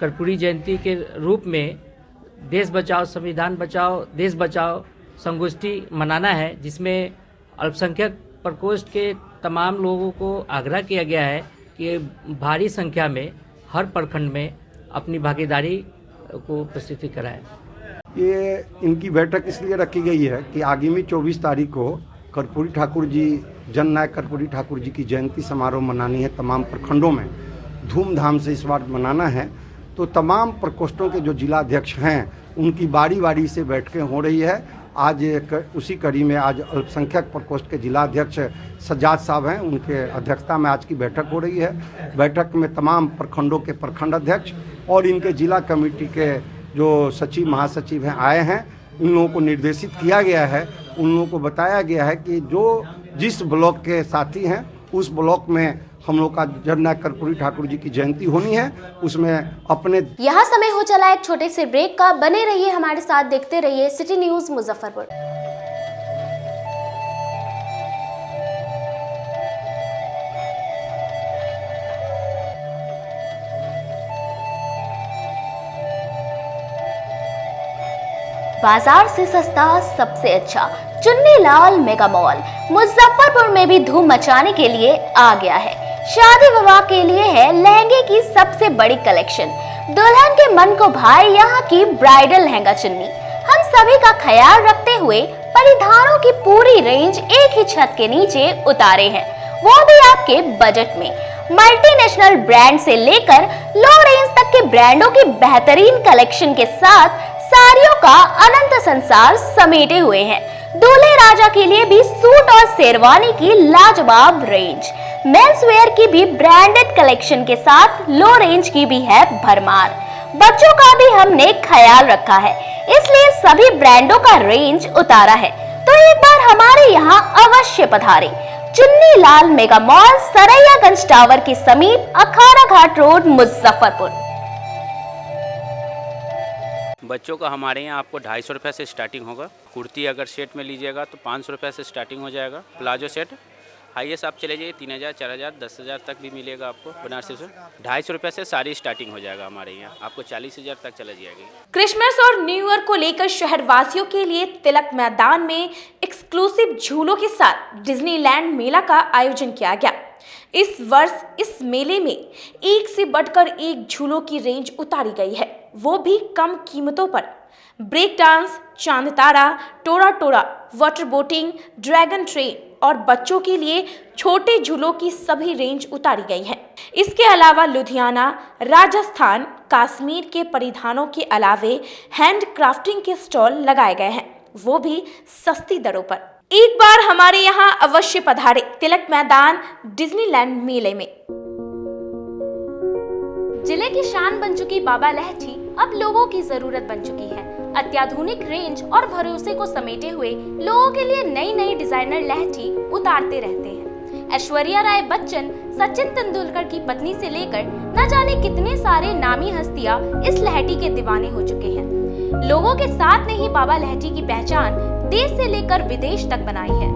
कर्पूरी जयंती के रूप में देश बचाओ संविधान बचाओ देश बचाओ संगोष्ठी मनाना है, जिसमें अल्पसंख्यक प्रकोष्ठ के तमाम लोगों को आग्रह किया गया है कि भारी संख्या में हर प्रखंड में अपनी भागीदारी को प्रस्तुति कराएं। ये इनकी बैठक इसलिए रखी गई है कि आगामी 24 तारीख को कर्पूरी ठाकुर जी, जननायक कर्पूरी ठाकुर जी की जयंती समारोह मनानी है। तमाम प्रखंडों में धूमधाम से इस बार मनाना है, तो तमाम प्रकोष्ठों के जो जिला अध्यक्ष हैं उनकी बारी बारी से बैठकें हो रही है। आज उसी कड़ी में आज अल्पसंख्यक प्रकोष्ठ के जिला अध्यक्ष सज्जाद साहब हैं, उनके अध्यक्षता में आज की बैठक हो रही है। बैठक में तमाम प्रखंडों के प्रखंड अध्यक्ष और इनके जिला कमेटी के जो सचिव, महासचिव हैं आए हैं। उन लोगों को निर्देशित किया गया है, उन लोगों को बताया गया है कि जो जिस ब्लॉक के साथी हैं उस ब्लॉक में हम लोग का जननायक कर्पूरी ठाकुर जी की जयंती होनी है, उसमें अपने। यहाँ समय हो चला एक छोटे से ब्रेक का। बने रहिए हमारे साथ, देखते रहिए सिटी न्यूज मुजफ्फरपुर। बाजार से सस्ता सबसे अच्छा चुन्नीलाल मेगा मॉल मुजफ्फरपुर में भी धूम मचाने के लिए आ गया है। शादी विवाह के लिए है लहंगे की सबसे बड़ी कलेक्शन। दुल्हन के मन को भाए यहाँ की ब्राइडल लहंगा चुन्नी। हम सभी का ख्याल रखते हुए परिधानों की पूरी रेंज एक ही छत के नीचे उतारे हैं, वो भी आपके बजट में। मल्टीनेशनल ब्रांड से लेकर लो रेंज तक के ब्रांडों की बेहतरीन कलेक्शन के साथ साड़ियों का अनंत संसार समेटे हुए हैं। दूल्हे राजा के लिए भी सूट और शेरवानी की लाजवाब रेंज, मेंस वेयर की भी ब्रांडेड कलेक्शन के साथ लो रेंज की भी है भरमार। बच्चों का भी हमने ख्याल रखा है, इसलिए सभी ब्रांडों का रेंज उतारा है। तो एक बार हमारे यहाँ अवश्य पधारें। Chunnilal mega mall, Saraiyaganj tower के समीप, अखाड़ा घाट रोड, मुजफ्फरपुर। बच्चों का हमारे यहाँ आपको 250 रुपये से स्टार्टिंग होगा। कुर्ती अगर सेट में लीजिएगा तो 500 रुपये से स्टार्टिंग हो जाएगा। प्लाजो सेट हाईएस्ट आप चले जाइए 3000, 4000, 10,000 तक भी मिलेगा आपको बनारसी से। 250 रुपये से सारी स्टार्टिंग हो जाएगा हमारे यहाँ, आपको 40,000 तक चला जाएगी। क्रिसमस और न्यू ईयर को लेकर शहरवासियों के लिए तिलक मैदान में एक्सक्लूसिव झूलों के साथ डिज्नीलैंड मेला का आयोजन किया गया। इस वर्ष इस मेले में एक से बढ़कर एक झूलों की रेंज उतारी गई है, वो भी कम कीमतों पर। ब्रेक डांस, चांद तारा, टोरा टोरा, वाटर बोटिंग, ड्रैगन ट्रेन और बच्चों के लिए छोटे झूलों की सभी रेंज उतारी गई है। इसके अलावा लुधियाना, राजस्थान, कश्मीर के परिधानों के अलावे हैंड क्राफ्टिंग के स्टॉल लगाए गए हैं, वो भी सस्ती दरों पर। एक बार हमारे यहाँ अवश्य पधारे तिलक मैदान डिज्नीलैंड मेले में। जिले की शान बन चुकी बाबा लहठी अब लोगों की जरूरत बन चुकी है। अत्याधुनिक रेंज और भरोसे को समेटे हुए लोगों के लिए नई नई डिजाइनर लहठी उतारते रहते हैं। ऐश्वर्या राय बच्चन, सचिन तेंदुलकर की पत्नी से लेकर न जाने कितने सारे नामी हस्तियां इस लहठी के दीवाने हो चुके हैं। लोगों के साथ ने ही बाबा लहठी की पहचान देश से लेकर विदेश तक बनाई है।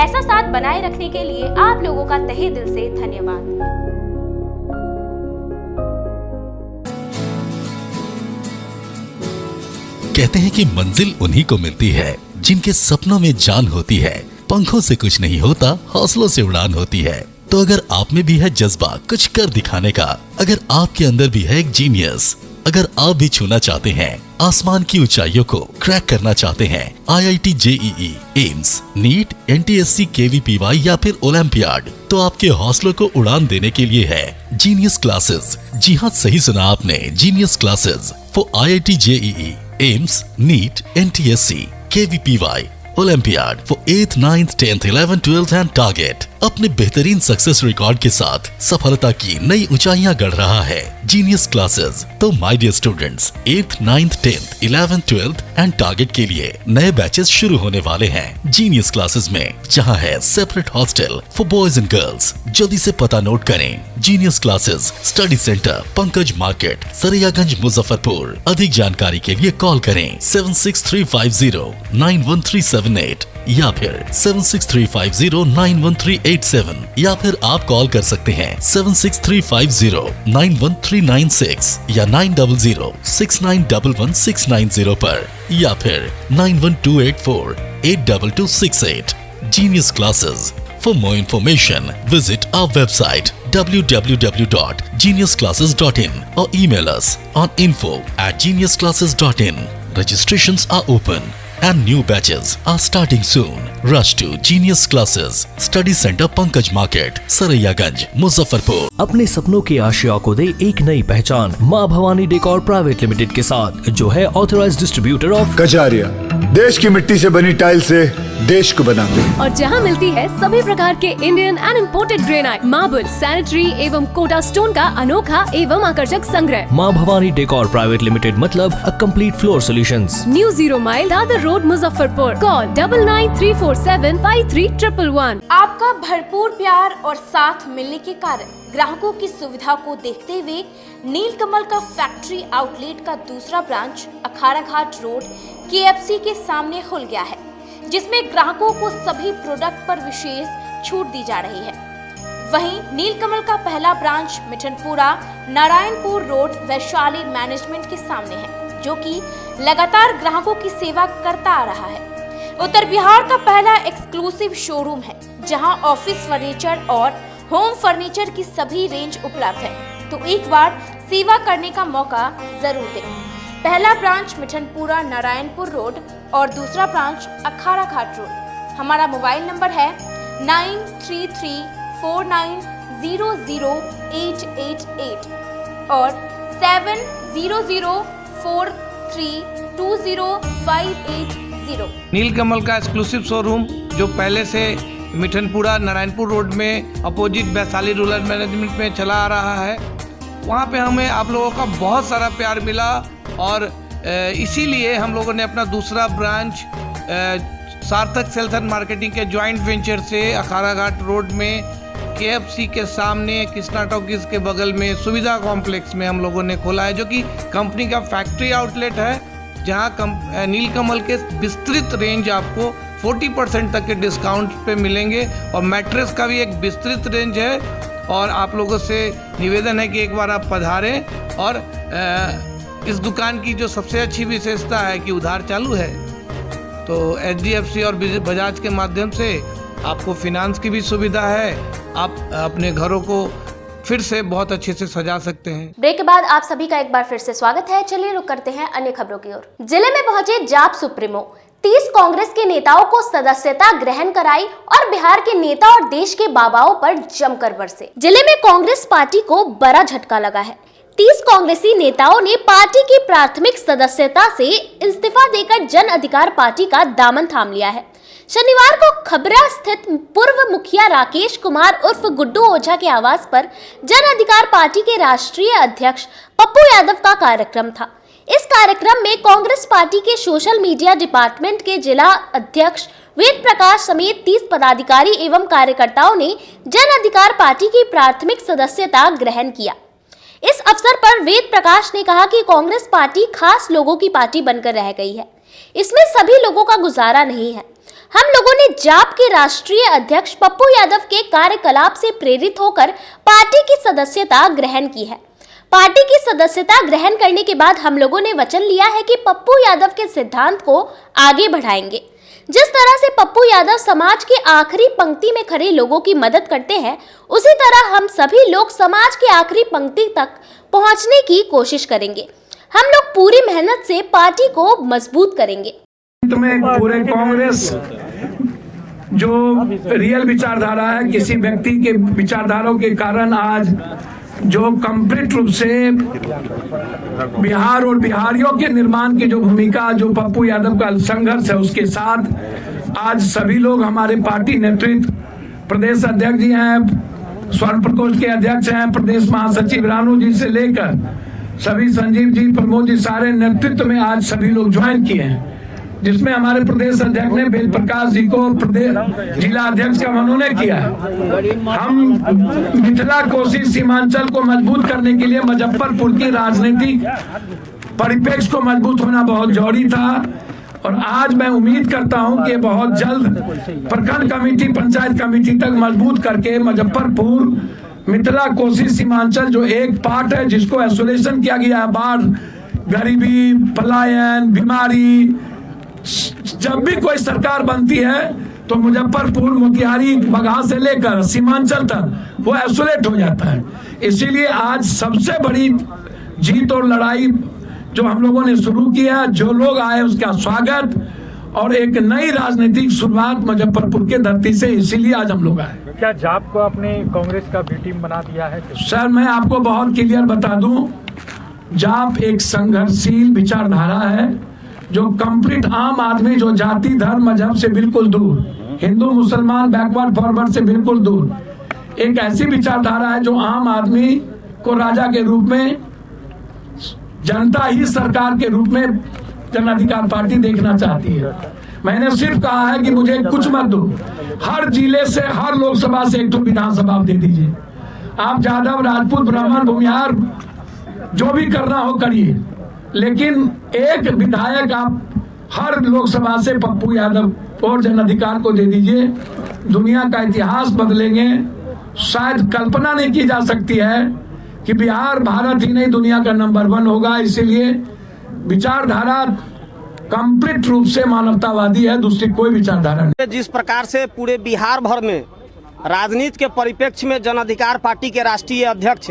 ऐसा साथ बनाए रखने के लिए आप लोगों का तहे दिल से धन्यवाद। कहते हैं कि मंजिल उन्हीं को मिलती है जिनके सपनों में जान होती है। पंखों से कुछ नहीं होता, हौसलों से उड़ान होती है। तो अगर आप में भी है जज्बा कुछ कर दिखाने का, अगर आपके अंदर भी है एक जीनियस, अगर आप भी छूना चाहते हैं आसमान की ऊंचाइयों को, क्रैक करना चाहते हैं IIT JEE, AIIMS, NEET, NTSC, KVPY या फिर ओलंपियाड, तो आपके हौसलों को उड़ान देने के लिए है जीनियस क्लासेस। जी हाँ, सही सुना आपने, genius classes for IIT JEE, AIIMS, NEET, NTSC, KVPY, olympiad for 8th, 9th, 10th, 11th, 12th and target. अपने बेहतरीन सक्सेस रिकॉर्ड के साथ सफलता की नई ऊंचाइयां गढ़ रहा है जीनियस क्लासेस। तो my dear students, 8th, 9th, 10th, 11th, 12th and target के लिए नए बैचेस शुरू होने वाले हैं जीनियस क्लासेस में, जहां है separate hostel for boys and girls. जल्दी से पता नोट करें, genius classes, study centre, Pankaj market, Saraiyaganj, Muzaffarpur. अधिक जानकारी के लिए कॉल करें 7635091378 या फिर 7635091387 या फिर आप कॉल कर सकते हैं 7635091396 या 9006911690 पर या फिर 9128482268। Genius Classes. For more information, visit our website www.geniusclasses.in or email us on info@geniusclasses.in. Registrations are open and new batches are starting soon. Rush to Genius Classes, Study Center, Pankaj Market, Saraiyaganj, Muzaffarpur. अपने सपनों की आशिया को दे एक नई पहचान माँ Bhavani decor private limited के साथ, जो है ऑथराइज्ड डिस्ट्रीब्यूटर ऑफ कजारिया। देश की मिट्टी से बनी टाइल से देश को बनाते हैं। और जहां मिलती है सभी प्रकार के Indian and imported granite, marble, sanitary एवं कोटा स्टोन का अनोखा एवं आकर्षक संग्रह। माँ भवानी डेकोर प्राइवेट लिमिटेड मतलब a complete floor solutions. New 0 mile Dadar road, Muzaffarpur. Call 9934753111। आपका भरपूर प्यार और साथ मिलने के कारण ग्राहकों की सुविधा को देखते हुए नीलकमल का फैक्ट्री आउटलेट का दूसरा ब्रांच अखाड़ा घाट रोड KFC के सामने खुल गया है, जिसमें ग्राहकों को सभी प्रोडक्ट पर विशेष छूट दी जा रही है। वहीं नीलकमल का पहला branch Mithanpura, Narayanpur road, Vaishali management के सामने है, जो कि लगातार ग्राहकों की सेवा करता आ रहा है। उत्तर बिहार का पहला एक्सक्लूसिव शोरूम है जहां ऑफिस फर्नीचर और होम फर्नीचर की सभी रेंज उपलब्ध है, तो एक बार सेवा करने का मौका जरूर दें। पहला ब्रांच मिठनपुरा नारायणपुर रोड और दूसरा ब्रांच अखाड़ा घाट रोड। हमारा मोबाइल नंबर है 9334900888 और 7004320580। नीलकमल का एक्सक्लूसिव शोरूम जो पहले से मिठनपुरा नारायणपुर रोड में अपोजिट वैशाली रूरल मैनेजमेंट में चला आ रहा है, वहाँ पे हमें आप लोगों का बहुत सारा प्यार मिला और इसीलिए हम लोगों ने अपना दूसरा ब्रांच सार्थक सेल्स एंड मार्केटिंग के जॉइंट वेंचर से अखाड़ा घाट रोड में KFC के सामने कृष्णा टॉकीज के बगल में सुविधा कॉम्प्लेक्स में हम लोगों ने खोला है, जो कि कंपनी का फैक्ट्री आउटलेट है, जहां नीलकमल के विस्तृत रेंज आपको 40% तक के डिस्काउंट पे मिलेंगे और मैट्रेस का भी एक विस्तृत रेंज है। और आप लोगों से निवेदन है कि एक बार आप पधारें और इस दुकान की जो सबसे अच्छी विशेषता है कि उधार चालू है, तो HDFC और बजाज के माध्यम से आपको फिनांस की भी सुविधा है। आप अपने घरों को फिर से बहुत अच्छे से सजा सकते हैं। ब्रेक के बाद आप सभी का एक बार फिर से स्वागत है। चलिए रुक करते हैं अन्य खबरों की ओर। जिले में पहुंचे जाप सुप्रीमो, 30 कांग्रेस के नेताओं को सदस्यता ग्रहण कराई और बिहार के नेता और देश के बाबाओं पर जमकर बरसे। जिले में कांग्रेस पार्टी को बड़ा झटका लगा है। 30 कांग्रेसी नेताओं ने पार्टी की प्राथमिक सदस्यता से इस्तीफा देकर जन अधिकार पार्टी का दामन थाम लिया है। शनिवार को खबरा स्थित पूर्व मुखिया राकेश कुमार उर्फ गुड्डू ओझा के आवास पर जन अधिकार पार्टी के राष्ट्रीय अध्यक्ष पप्पू यादव का कार्यक्रम था। इस कार्यक्रम में कांग्रेस पार्टी के सोशल मीडिया डिपार्टमेंट के जिला अध्यक्ष वेद प्रकाश समेत 30 पदाधिकारी एवं कार्यकर्ताओं ने जन अधिकार पार्टी की प्राथमिक सदस्यता ग्रहण किया। इस अवसर पर वेद प्रकाश ने कहा कि कांग्रेस पार्टी खास लोगों की पार्टी बनकर रह गई है, इसमें सभी लोगों का गुजारा नहीं है। हम लोगों ने जाप के राष्ट्रीय अध्यक्ष पप्पू यादव के कार्यकलाप से प्रेरित होकर पार्टी की सदस्यता ग्रहण की है। पार्टी की सदस्यता ग्रहण करने के बाद हम लोगों ने वचन लिया है कि पप्पू यादव के सिद्धांत को आगे बढ़ाएंगे। जिस तरह से पप्पू यादव समाज के आखिरी पंक्ति में खड़े लोगों की मदद करते हैं, उसी तरह हम सभी लोग समाज के आखिरी पंक्ति तक पहुंचने की कोशिश करेंगे। हम लोग पूरी मेहनत से पार्टी को मजबूत करेंगे। में पूरे कांग्रेस जो रियल विचारधारा है, किसी व्यक्ति के विचारधाराओं के कारण आज जो कंप्लीट रूप से बिहार और बिहारियों के निर्माण की जो भूमिका, जो पप्पू यादव का संघर्ष है, उसके साथ आज सभी लोग हमारे पार्टी नेतृत्व, प्रदेश अध्यक्ष जी हैं, स्वर्ण प्रकोष्ठ के अध्यक्ष हैं, प्रदेश महासचिव रानू जी से लेकर सभी संजीव जी, प्रमोद जी, सारे नेतृत्व में आज सभी लोग ज्वाइन किए हैं, जिसमें हमारे प्रदेश अध्यक्ष ने वेद प्रकाश जी को प्रदेश जिला अध्यक्ष का मनोनयन किया है। हम मिथिला कोसी सीमांचल को मजबूत करने के लिए मुजफ्फरपुर की राजनीतिक परिप्रेक्ष्य को मजबूत होना बहुत जरूरी था और आज मैं उम्मीद करता हूं कि बहुत जल्द प्रखंड कमेटी, पंचायत कमेटी तक मजबूत करके मुजफ्फरपुर मिथिला कोसी सीमांचल जो एक पार्ट है, जिसको आइसोलेशन किया गया है, बाढ़, गरीबी, पलायन, बीमारी, जब भी कोई सरकार बनती है तो मुजफ्फरपुर, मोतिहारी, बगहा से लेकर सीमांचल तक वो आइसोलेट हो जाता है। इसीलिए आज सबसे बड़ी जीत और लड़ाई जो हम लोगों ने शुरू किया, जो लोग आए उसका स्वागत और एक नई राजनीतिक शुरुआत मुजफ्फरपुर के धरती से, इसीलिए आज हम लोग आए। क्या जाप को आपने कांग्रेस का बी टीम बना दिया है? सर, मैं आपको बहुत क्लियर बता दूं, जाप एक संघर्षशील विचारधारा है जो कंप्लीट आम आदमी, जो जाति, धर्म, मजहब से बिल्कुल दूर, हिंदू, मुसलमान, बैकवर्ड, फॉरवर्ड से बिल्कुल दूर, एक ऐसी विचारधारा है जो आम आदमी को राजा के रूप में, जनता ही सरकार के रूप में जन अधिकार पार्टी देखना चाहती है। मैंने सिर्फ कहा है कि मुझे कुछ मत दो, हर जिले से, हर लोकसभा से एक तो विधानसभा दे दीजिए। आप यादव, राजपूत, ब्राह्मण, भूमिहार, जो भी करना हो करिए, लेकिन एक विधायक आप हर लोकसभा से पप्पू यादव और जन अधिकार को दे दीजिए। दुनिया का इतिहास बदलेंगे। शायद कल्पना नहीं की जा सकती है कि बिहार भारत ही नहीं दुनिया का नंबर 1 होगा। इसीलिए विचारधारा कंप्लीट रूप से मानवतावादी है, दूसरी कोई विचारधारा नहीं। जिस प्रकार से पूरे बिहार भर में राजनीति के परिप्रेक्ष्य में जन अधिकार पार्टी के राष्ट्रीय अध्यक्ष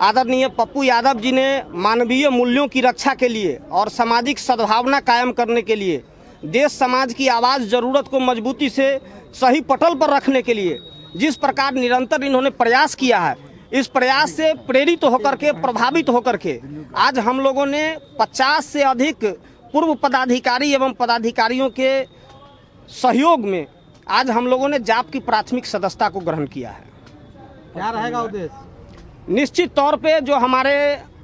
आदरणीय पप्पू यादव जी ने मानवीय मूल्यों की रक्षा के लिए और सामाजिक सद्भावना कायम करने के लिए, देश समाज की आवाज़ ज़रूरत को मजबूती से सही पटल पर रखने के लिए जिस प्रकार निरंतर इन्होंने प्रयास किया है, इस प्रयास से प्रेरित होकर के, प्रभावित होकर के आज हम लोगों ने 50 से अधिक पूर्व पदाधिकारी एवं पदाधिकारियों के सहयोग में आज हम लोगों ने जाप की प्राथमिक सदस्यता को ग्रहण किया है। क्या रहेगा उद्देश्य? निश्चित तौर पे जो हमारे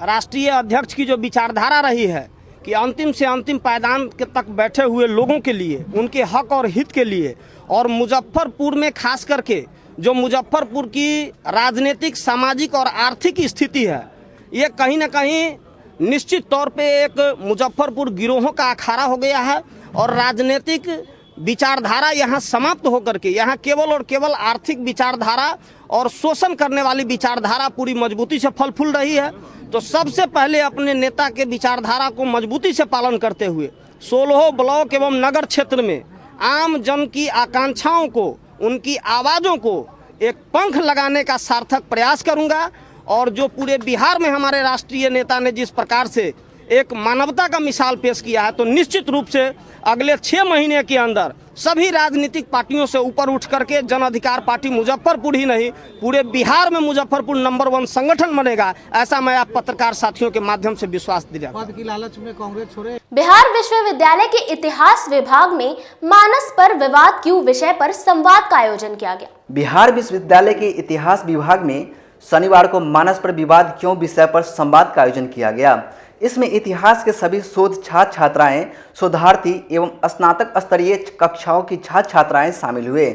राष्ट्रीय अध्यक्ष की जो विचारधारा रही है कि अंतिम से अंतिम पायदान के तक बैठे हुए लोगों के लिए, उनके हक और हित के लिए, और मुजफ्फरपुर में खास करके जो मुजफ्फरपुर की राजनीतिक, सामाजिक और आर्थिक स्थिति है, ये कहीं ना कहीं निश्चित तौर पे एक मुजफ्फरपुर गिरोहों का अखाड़ा हो गया है और राजनीतिक विचारधारा यहाँ समाप्त होकर के यहाँ केवल और केवल आर्थिक विचारधारा और शोषण करने वाली विचारधारा पूरी मजबूती से फल फूल रही है। तो सबसे पहले अपने नेता के विचारधारा को मजबूती से पालन करते हुए 16 ब्लॉक एवं नगर क्षेत्र में आम जन की आकांक्षाओं को, उनकी आवाज़ों को एक पंख लगाने का सार्थक प्रयास करूंगा। और जो पूरे बिहार में हमारे राष्ट्रीय नेता ने जिस प्रकार से एक मानवता का मिसाल पेश किया है, तो निश्चित रूप से अगले 6 महीने के अंदर सभी राजनीतिक पार्टियों से ऊपर उठ करके जन अधिकार पार्टी मुजफ्फरपुर ही नहीं, पूरे बिहार में मुजफ्फरपुर नंबर 1 संगठन बनेगा, ऐसा मैं आप पत्रकार साथियों के माध्यम से विश्वास दिलाता हूं। पद की लालच में कांग्रेस छोड़े। बिहार विश्वविद्यालय के इतिहास विभाग में मानस पर विवाद क्यों विषय पर संवाद का आयोजन किया गया। बिहार विश्वविद्यालय के इतिहास विभाग में शनिवार को मानस पर विवाद क्यों विषय पर संवाद का आयोजन किया गया। इसमें इतिहास के सभी शोध छात्र छात्राएं, शोधार्थी एवं स्नातक स्तरीय कक्षाओं की छात्र छात्राएं शामिल हुए।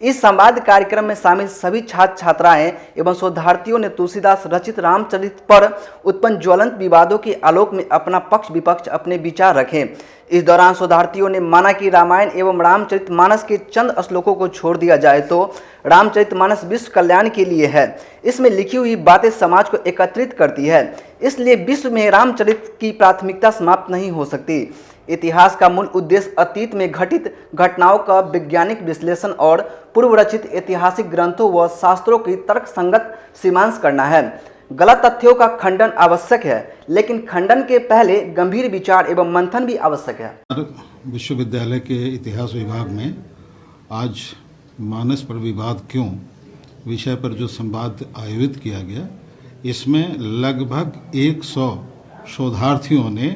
इस संवाद कार्यक्रम में शामिल सभी छात्र छात्राएं एवं शोधार्थियों ने तुलसीदास रचित रामचरित पर उत्पन्न ज्वलंत विवादों के आलोक में अपना पक्ष विपक्ष अपने विचार रखे। इस दौरान शोधार्थियों ने माना कि रामायण एवं रामचरितमानस के चंद श्लोकों को छोड़ दिया जाए तो रामचरितमानस विश्व कल्याण के लिए है। इसमें लिखी हुई बातें समाज को एकत्रित करती है, इसलिए विश्व में रामचरित की प्राथमिकता समाप्त नहीं हो सकती। इतिहास का मूल उद्देश्य अतीत में घटित घटनाओं का वैज्ञानिक विश्लेषण और पूर्व रचित ऐतिहासिक ग्रंथों व शास्त्रों की तर्कसंगत सीमांश करना है। गलत तथ्यों का खंडन आवश्यक है, लेकिन खंडन के पहले गंभीर विचार एवं मंथन भी आवश्यक है। विश्वविद्यालय के इतिहास विभाग में आज मानस पर विवाद क्यों विषय पर जो संवाद आयोजित किया गया, इसमें लगभग 100 शोधार्थियों ने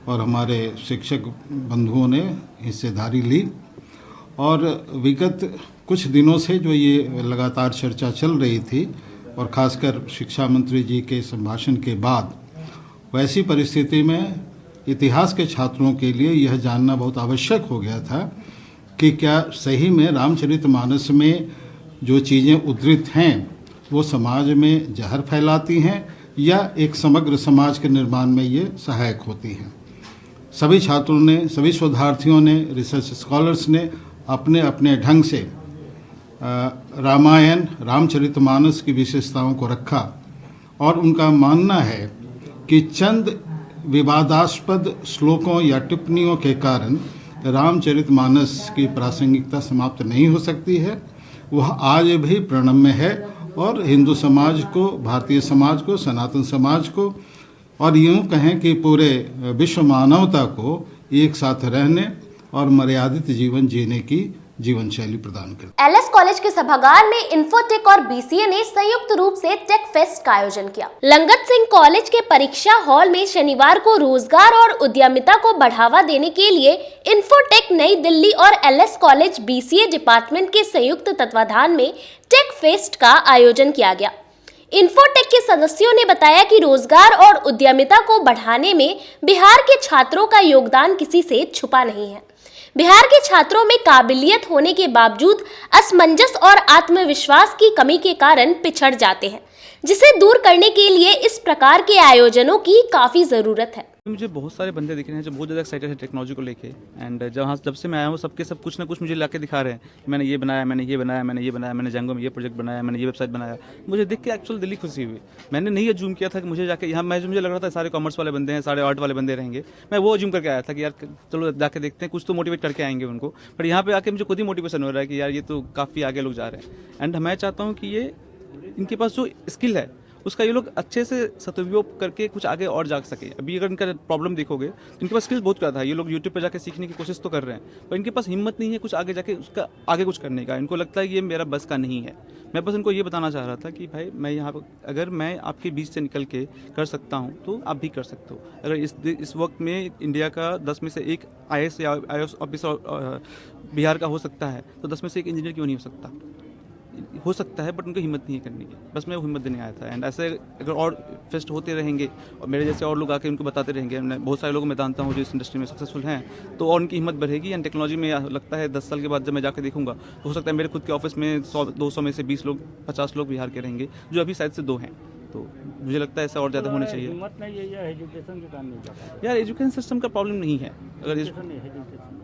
और हमारे शिक्षक बंधुओं ने हिस्सेदारी ली। और विगत कुछ दिनों से जो ये लगातार चर्चा चल रही थी और ख़ासकर शिक्षा मंत्री जी के संभाषण के बाद, वैसी परिस्थिति में इतिहास के छात्रों के लिए यह जानना बहुत आवश्यक हो गया था कि क्या सही में रामचरितमानस में जो चीज़ें उद्धृत हैं वो समाज में जहर फैलाती हैं या एक समग्र समाज के निर्माण में ये सहायक होती हैं। सभी छात्रों ने, सभी शोधार्थियों ने, रिसर्च स्कॉलर्स ने अपने अपने ढंग से रामायण, रामचरितमानस की विशेषताओं को रखा और उनका मानना है कि चंद विवादास्पद श्लोकों या टिप्पणियों के कारण रामचरितमानस की प्रासंगिकता समाप्त नहीं हो सकती है। वह आज भी प्रणम्य है और हिंदू समाज को, भारतीय समाज को, सनातन समाज को और यूँ कहें कि पूरे विश्व मानवता को एक साथ रहने और मर्यादित जीवन जीने की जीवन शैली प्रदान करती है। एलएस कॉलेज के सभागार में इन्फोटेक और बीसीए ने संयुक्त रूप से टेक फेस्ट का आयोजन किया। लंगत सिंह कॉलेज के परीक्षा हॉल में शनिवार को रोजगार और उद्यमिता को बढ़ावा देने के लिए इन्फोटेक नई दिल्ली और एलएस कॉलेज बीसीए डिपार्टमेंट के संयुक्त तत्वाधान में टेक फेस्ट का आयोजन किया गया। इन्फोटेक के सदस्यों ने बताया कि रोजगार और उद्यमिता को बढ़ाने में बिहार के छात्रों का योगदान किसी से छुपा नहीं है। बिहार के छात्रों में काबिलियत होने के बावजूद असमंजस और आत्मविश्वास की कमी के कारण पिछड़ जाते हैं, जिसे दूर करने के लिए इस प्रकार के आयोजनों की काफी जरूरत है। मुझे बहुत सारे बंदे दिख रहे हैं जो बहुत ज़्यादा एक्साइटेड है टेक्नोलॉजी को लेके एंड जब से मैं आया हूँ सबके सब कुछ ना कुछ मुझे लाके दिखा रहे हैं कि मैंने ये बनाया, मैंने ये बनाया, मैंने ये बनाया, मैंने जंगो में ये प्रोजेक्ट बनाया, मैंने ये वेबसाइट बनाया। मुझे देख के एक्चुअल दिली खुशी हुई। मैंने नहीं अज्यूम किया था कि मुझे जाके यहाँ मुझे लग रहा था सारे कॉमर्स वाले बंदे हैं, सारे आर्ट वाले बंदे रहेंगे। मैं वो अज्यूम करके आया था कि यार चलो जाके देखते हैं, कुछ तो मोटिवेट करके आएंगे उनको। बट यहाँ पे आके मुझे खुद ही मोटिवेशन हो रहा है कि यार ये तो काफ़ी आगे लोग जा रहे हैं एंड मैं चाहता हूँ कि ये इनके पास जो स्किल है उसका ये लोग अच्छे से सदुपयोग करके कुछ आगे और जा सके। अभी अगर इनका प्रॉब्लम देखोगे तो इनके पास स्किल्स बहुत ज़्यादा है। ये लोग यूट्यूब पे जाके सीखने की कोशिश तो कर रहे हैं पर इनके पास हिम्मत नहीं है कुछ आगे जाके उसका आगे कुछ करने का। इनको लगता है कि ये मेरा बस का नहीं है। मैं बस इनको ये बताना चाह रहा था कि भाई मैं यहाँ पर अगर मैं आपके बीच से निकल के कर सकता हूँ तो आप भी कर सकते हो। अगर इस वक्त में इंडिया का 10 में से 1 IAS या IAS ऑफिसर बिहार का हो सकता है तो 10 में से 1 इंजीनियर क्यों नहीं हो सकता है बट उनको हिम्मत नहीं है करने की। बस मैं वो हिम्मत देने आया था एंड ऐसे अगर और फेस्ट होते रहेंगे और मेरे जैसे और लोग आके उनको बताते रहेंगे। बहुत सारे लोग मैं जानता हूँ जो इस इंडस्ट्री में सक्सेसफुल हैं तो और उनकी हिम्मत बढ़ेगी एंड टेक्नोलॉजी में लगता है 10 साल के बाद जब मैं जाकर देखूंगा तो हो सकता है मेरे खुद के ऑफिस में 100-200 में से 20 लोग 50 लोग बिहार के रहेंगे जो अभी शायद से 2 हैं। तो मुझे लगता है ऐसा और ज़्यादा होना चाहिए। हिम्मत नहीं है या एजुकेशन के काम नहीं कर पा रहे? यार एजुकेशन सिस्टम का प्रॉब्लम नहीं है। अगर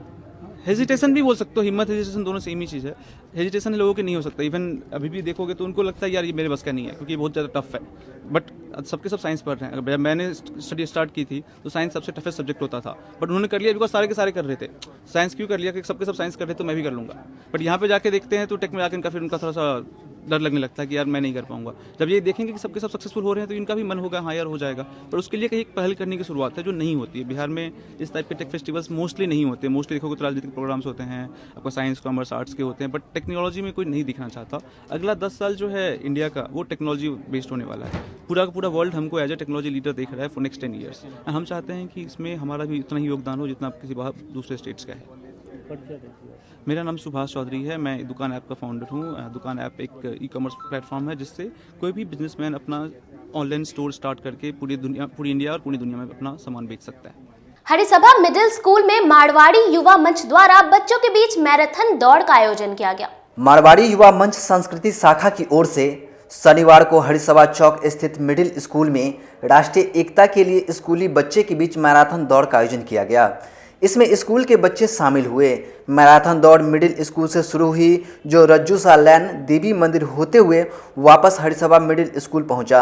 हेजिटेशन भी बोल सकते हो, हिम्मत हेजिटेशन दोनों सेम ही चीज़ है। हेजिटेशन लोगों के नहीं हो सकता। इवन अभी भी देखोगे तो उनको लगता है यार ये मेरे बस का नहीं है क्योंकि ये बहुत ज़्यादा टफ है। बट सबके सब साइंस पढ़ रहे हैं। अगर मैंने स्टडी स्टार्ट की थी तो साइंस सबसे टफेस्ट सब्जेक्ट होता था बट उन्होंने कर लिया बिकॉज सारे के सारे कर रहे थे। साइंस क्यों कर लिया कि सबके सब साइंस कर रहे तो मैं भी कर लूँगा। बट यहाँ पे जाके देखते हैं तो टेक में जाकर फिर उनका थोड़ा सा डर लगने लगता है कि यार मैं नहीं कर पाऊंगा। जब ये देखेंगे कि सबके सब सक्सेसफुल हो रहे हैं तो इनका भी मन होगा हाँ यार हो जाएगा। पर उसके लिए कहीं एक पहल करने की शुरुआत है जो नहीं होती है। बिहार में इस टाइप के टेक फेस्टिवल्स मोस्टली नहीं होते। मोस्टली देखोगे तो राजनीतिक प्रोग्राम्स होते हैं, आपका साइंस कॉमर्स आर्ट्स के होते हैं बट टेक्नोलॉजी में कोई नहीं दिखना चाहता। अगला 10 साल जो है इंडिया का वो टेक्नोलॉजी बेस्ड होने वाला है। पूरा का पूरा वर्ल्ड हमको एज ए टेक्नोलॉजी लीडर देख रहा है फॉर नेक्स्ट 10 ईयर्स। हम चाहते हैं कि इसमें हमारा भी उतना ही योगदान हो जितना किसी दूसरे स्टेट्स का है। मेरा नाम सुभाष चौधरी है। मैं दुकान ऐप का फाउंडर हूँ। दुकान ऐप एक ई-कॉमर्स प्लेटफॉर्म है जिससे कोई भी बिजनेसमैन अपना ऑनलाइन स्टोर स्टार्ट करके पूरी इंडिया और पूरी दुनिया में अपना सामान बेच सकता है। हरिसभा मिडिल स्कूल में मारवाड़ी युवा मंच द्वारा बच्चों के बीच मैराथन दौड़ का आयोजन किया गया। मारवाड़ी युवा मंच संस्कृति शाखा की ओर से शनिवार को हरिसभा चौक स्थित मिडिल स्कूल में राष्ट्रीय एकता के लिए स्कूली बच्चे के बीच मैराथन दौड़ का आयोजन किया गया। इसमें स्कूल के बच्चे शामिल हुए। मैराथन दौड़ मिडिल स्कूल से शुरू हुई जो रज्जू सा लैन देवी मंदिर होते हुए वापस हरिसभा मिडिल स्कूल पहुंचा।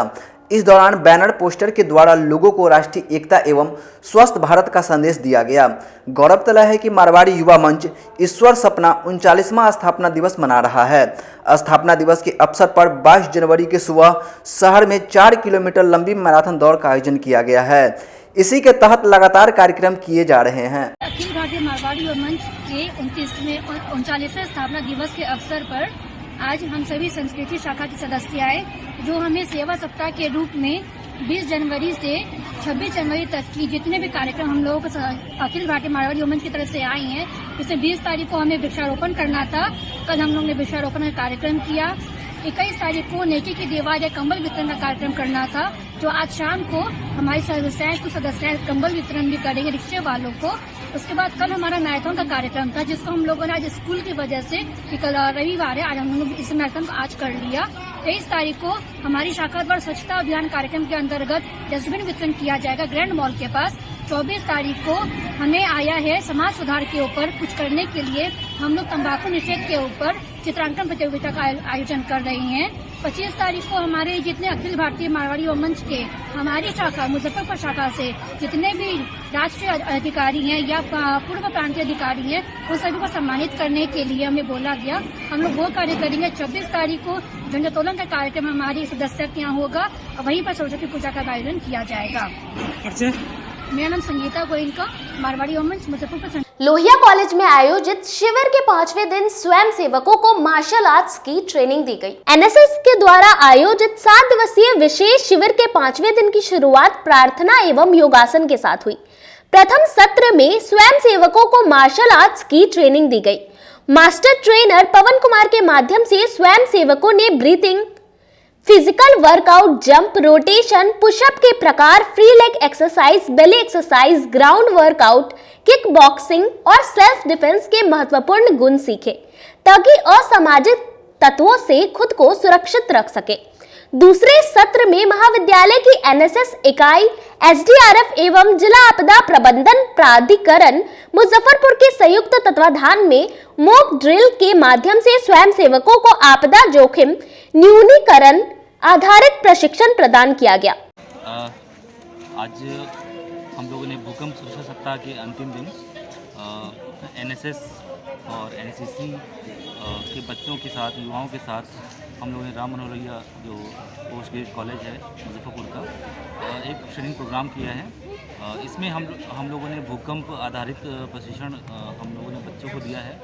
इस दौरान बैनर पोस्टर के द्वारा लोगों को राष्ट्रीय एकता एवं स्वस्थ भारत का संदेश दिया गया। गौरतलब है कि मारवाड़ी युवा मंच ईश्वर सपना 39वां स्थापना दिवस मना रहा है। स्थापना दिवस के अवसर पर 22 जनवरी के सुबह शहर में 4 किलोमीटर लंबी मैराथन दौड़ का आयोजन किया गया है। इसी के तहत लगातार कार्यक्रम किए जा रहे हैं। अखिल भारतीय मारवाड़ी युवा मंच के 39वें स्थापना दिवस के अवसर पर आज हम सभी संस्कृति शाखा के सदस्य आए जो हमें सेवा सप्ताह के रूप में 20 जनवरी से 26 जनवरी तक की जितने भी कार्यक्रम हम लोगों को अखिल भारतीय मारवाड़ी युवा मंच की तरफ से आए हैं, इसमें 20 तारीख को हमें वृक्षारोपण करना था। कल हम लोग ने वृक्षारोपण का कार्यक्रम किया। 21 तारीख को नेकी की दीवार या कंबल वितरण का कार्यक्रम करना था जो आज शाम को हमारे सदस्य कंबल वितरण भी करेंगे रिक्शे वालों को। उसके बाद कल हमारा मैराथन का कार्यक्रम था जिसको हम लोगों ने आज स्कूल की वजह से कि कल रविवार है आज हम लोग इस मैराथन को आज कर लिया। 23 तारीख को हमारी शाखा द्वारा स्वच्छता अभियान कार्यक्रम के अंतर्गत डस्टबिन वितरण किया जाएगा ग्रैंड मॉल के पास। 24 तारीख को हमें आया है समाज सुधार के ऊपर कुछ करने के लिए हम लोग तंबाकू निषेध के ऊपर चित्रांकन प्रतियोगिता का आयोजन कर रहे हैं। 25 तारीख को हमारे जितने अखिल भारतीय मारवाड़ी युवा मंच के हमारी शाखा मुजफ्फरपुर शाखा से जितने भी राष्ट्रीय अधिकारी हैं या पूर्व प्रांतीय अधिकारी हैं उन सभी को सम्मानित करने के लिए हमें बोला गया। हम लोग वो कार्य करेंगे। 26 तारीख को झंडोत्तोलन का कार्यक्रम हमारी सदस्य के यहाँ होगा और वहीं पर सरस्वती पूजा का आयोजन किया जाएगा। मेरा नाम संगीता गोयनका, मारवाड़ी युवा मंच मुजफ्फरपुर। लोहिया कॉलेज में आयोजित शिविर के 5वें दिन स्वयं सेवकों को मार्शल आर्ट्स की ट्रेनिंग दी गई। एनएसएस के द्वारा आयोजित 7 दिवसीय विशेष शिविर के 5वें दिन की शुरुआत प्रार्थना एवं योगासन के साथ हुई। प्रथम सत्र में स्वयं सेवकों को मार्शल आर्ट्स की ट्रेनिंग दी गई। मास्टर ट्रेनर पवन कुमार के माध्यम से स्वयं सेवकों ने breathing, physical workout, jump, rotation, pushup के प्रकार, free leg exercise, belly exercise, ground workout, kick boxing और सेल्फ डिफेंस के महत्वपूर्ण गुण सीखे ताकि असामाजिक तत्वों से खुद को सुरक्षित रख सके। दूसरे सत्र में महाविद्यालय की एनएसएस इकाई, एसडीआरएफ एवं जिला आपदा प्रबंधन प्राधिकरण मुजफ्फरपुर के संयुक्त तत्वाधान में मॉक ड्रिल के माध्यम से स्वयंसेवकों को आपदा जोखिम न्यूनीकरण आधारित प्रशिक्षण प्रदान किया गया। आज हम लोगों ने भूकंप सुरक्षा सप्ताह के अंतिम दिन एनएसएस और एनसीसी के बच्चों के साथ, युवाओं के साथ हम लोगों ने राम मनोरैया जो पोस्ट ग्रेजुएट कॉलेज है मुजफ्फरपुर का, एक ट्रेनिंग प्रोग्राम किया है। इसमें हम लोगों ने भूकंप आधारित प्रशिक्षण हम लोगों ने बच्चों को दिया है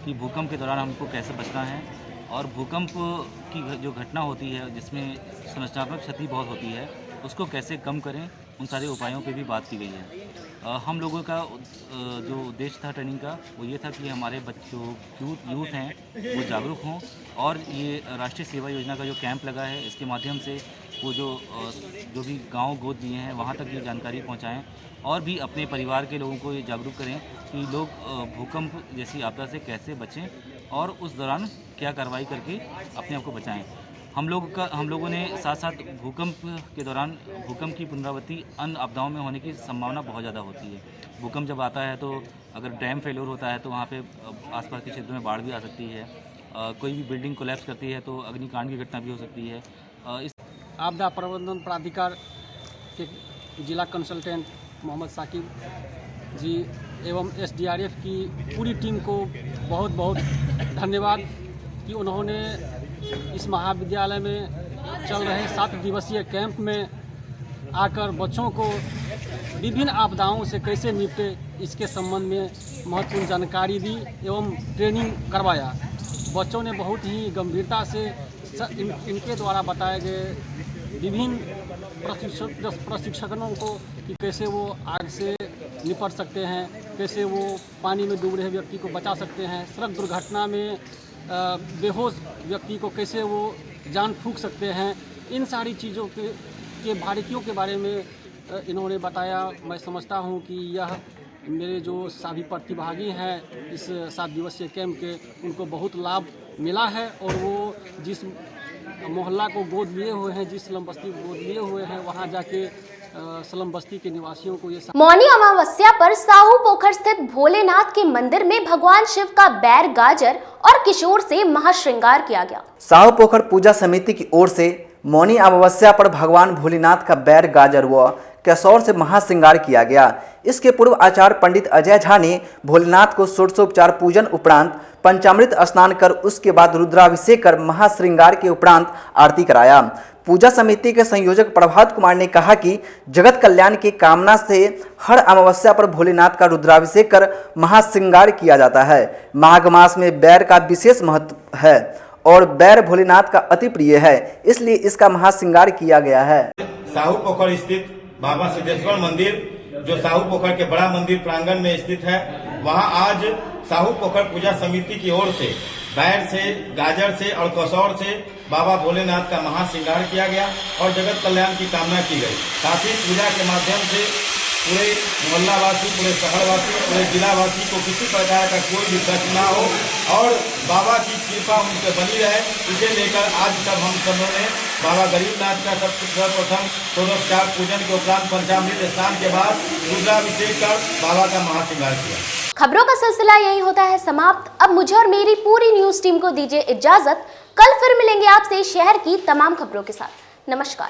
कि भूकंप के दौरान हमको कैसे बचना है और भूकंप की जो घटना होती है जिसमें संरचनात्मक क्षति बहुत होती है उसको कैसे कम करें, उन सारे उपायों पे भी बात की गई है। हम लोगों का जो उद्देश्य था ट्रेनिंग का वो ये था कि हमारे बच्चों यूथ हैं वो जागरूक हों और ये राष्ट्रीय सेवा योजना का जो कैंप लगा है इसके माध्यम से वो जो भी गांव गोद दिए हैं वहाँ तक ये जानकारी पहुँचाएँ और भी अपने परिवार के लोगों को ये जागरूक करें कि लोग भूकंप जैसी आपदा से कैसे बचें और उस दौरान क्या कार्रवाई करके अपने आप को बचाएँ। हम लोगों ने साथ साथ भूकंप के दौरान भूकंप की पुनरावृत्ति अन्य आपदाओं में होने की संभावना बहुत ज़्यादा होती है। भूकंप जब आता है तो अगर डैम फेलियर होता है तो वहाँ पे आसपास के क्षेत्रों में बाढ़ भी आ सकती है। कोई भी बिल्डिंग कोलैप्स करती है तो अग्निकांड की घटना भी हो सकती है। इस आपदा प्रबंधन प्राधिकार के जिला कंसल्टेंट मोहम्मद साकिब जी एवं एसडीआरएफ की पूरी टीम को बहुत बहुत धन्यवाद कि उन्होंने इस महाविद्यालय में चल रहे 7 दिवसीय कैंप में आकर बच्चों को विभिन्न आपदाओं से कैसे निपटे इसके संबंध में महत्वपूर्ण जानकारी दी एवं ट्रेनिंग करवाया। बच्चों ने बहुत ही गंभीरता से इनके द्वारा बताए गए विभिन्न प्रशिक्षकों को कि कैसे वो आग से निपट सकते हैं, कैसे वो पानी में डूब रहे व्यक्ति को बचा सकते हैं, सड़क दुर्घटना में बेहोश व्यक्ति को कैसे वो जान फूंक सकते हैं। इन सारी चीज़ों के बारीकियों के बारे में इन्होंने बताया। मैं समझता हूँ कि यह मेरे जो सभी प्रतिभागी हैं इस 7 दिवसीय कैंप के उनको बहुत लाभ मिला है और वो जिस मोहल्ला को गोद लिए हुए हैं, जिस स्लम बस्ती को गोद लिए हुए हैं, वहाँ जाके स्लम बस्ती के निवासियों को ये मौनी अमावस्या पर साहू पोखर स्थित भोलेनाथ के मंदिर में भगवान शिव का बैर गाजर और किशोर से महाश्रृंगार किया गया। साहू पोखर पूजा समिति की ओर से मौनी अमावस्या पर भगवान भोलेनाथ का बैर गाजर व केसौर से महाश्रृंगार किया गया। इसके पूर्व आचार्य पंडित अजय झा ने भोलेनाथ को षोडशोपचार पूजन उपरांत पंचामृत स्नान कर उसके बाद रुद्राभिषेक कर महाश्रृंगार के उपरांत आरती कराया। पूजा समिति के संयोजक प्रभात कुमार ने कहा कि जगत कल्याण की कामना से हर अमावस्या पर भोलेनाथ का रुद्राभिषेक कर महाश्रृंगार किया जाता है। माघ मास में बैर का विशेष महत्व है और बैर भोलेनाथ का अति प्रिय है, इसलिए इसका महाश्रृंगार किया गया है। साहू पोखर स्थित बाबा सिद्धेश्वर मंदिर जो साहू पोखर के बड़ा मंदिर प्रांगण में स्थित है, वहां आज साहू पोखर पूजा समिति की ओर से बैर से, गाजर से और कसौर से बाबा भोलेनाथ का महाश्रृंगार किया गया और जगत कल्याण की कामना की गई। साथ ही पूजा के माध्यम से पूरे मोहल्लावासी, पूरे शहरवासी, पूरे जिलावासी को किसी प्रकार का कोई भी कष्ट ना हो और बाबा की कृपा उन पर बनी रहे, इसे लेकर आज सब हम सबों ने बाबा गरीबनाथ का सर्वप्रथम षोडशोपचार पूजन के उपरांत पंचामृत स्नान के बाद रुद्राभिषेक कर बाबा का महाश्रृंगार किया। खबरों का सिलसिला यही होता है समाप्त। अब मुझे और मेरी पूरी न्यूज टीम को दीजिए इजाजत। कल फिर मिलेंगे आपसे शहर की तमाम खबरों के साथ। नमस्कार।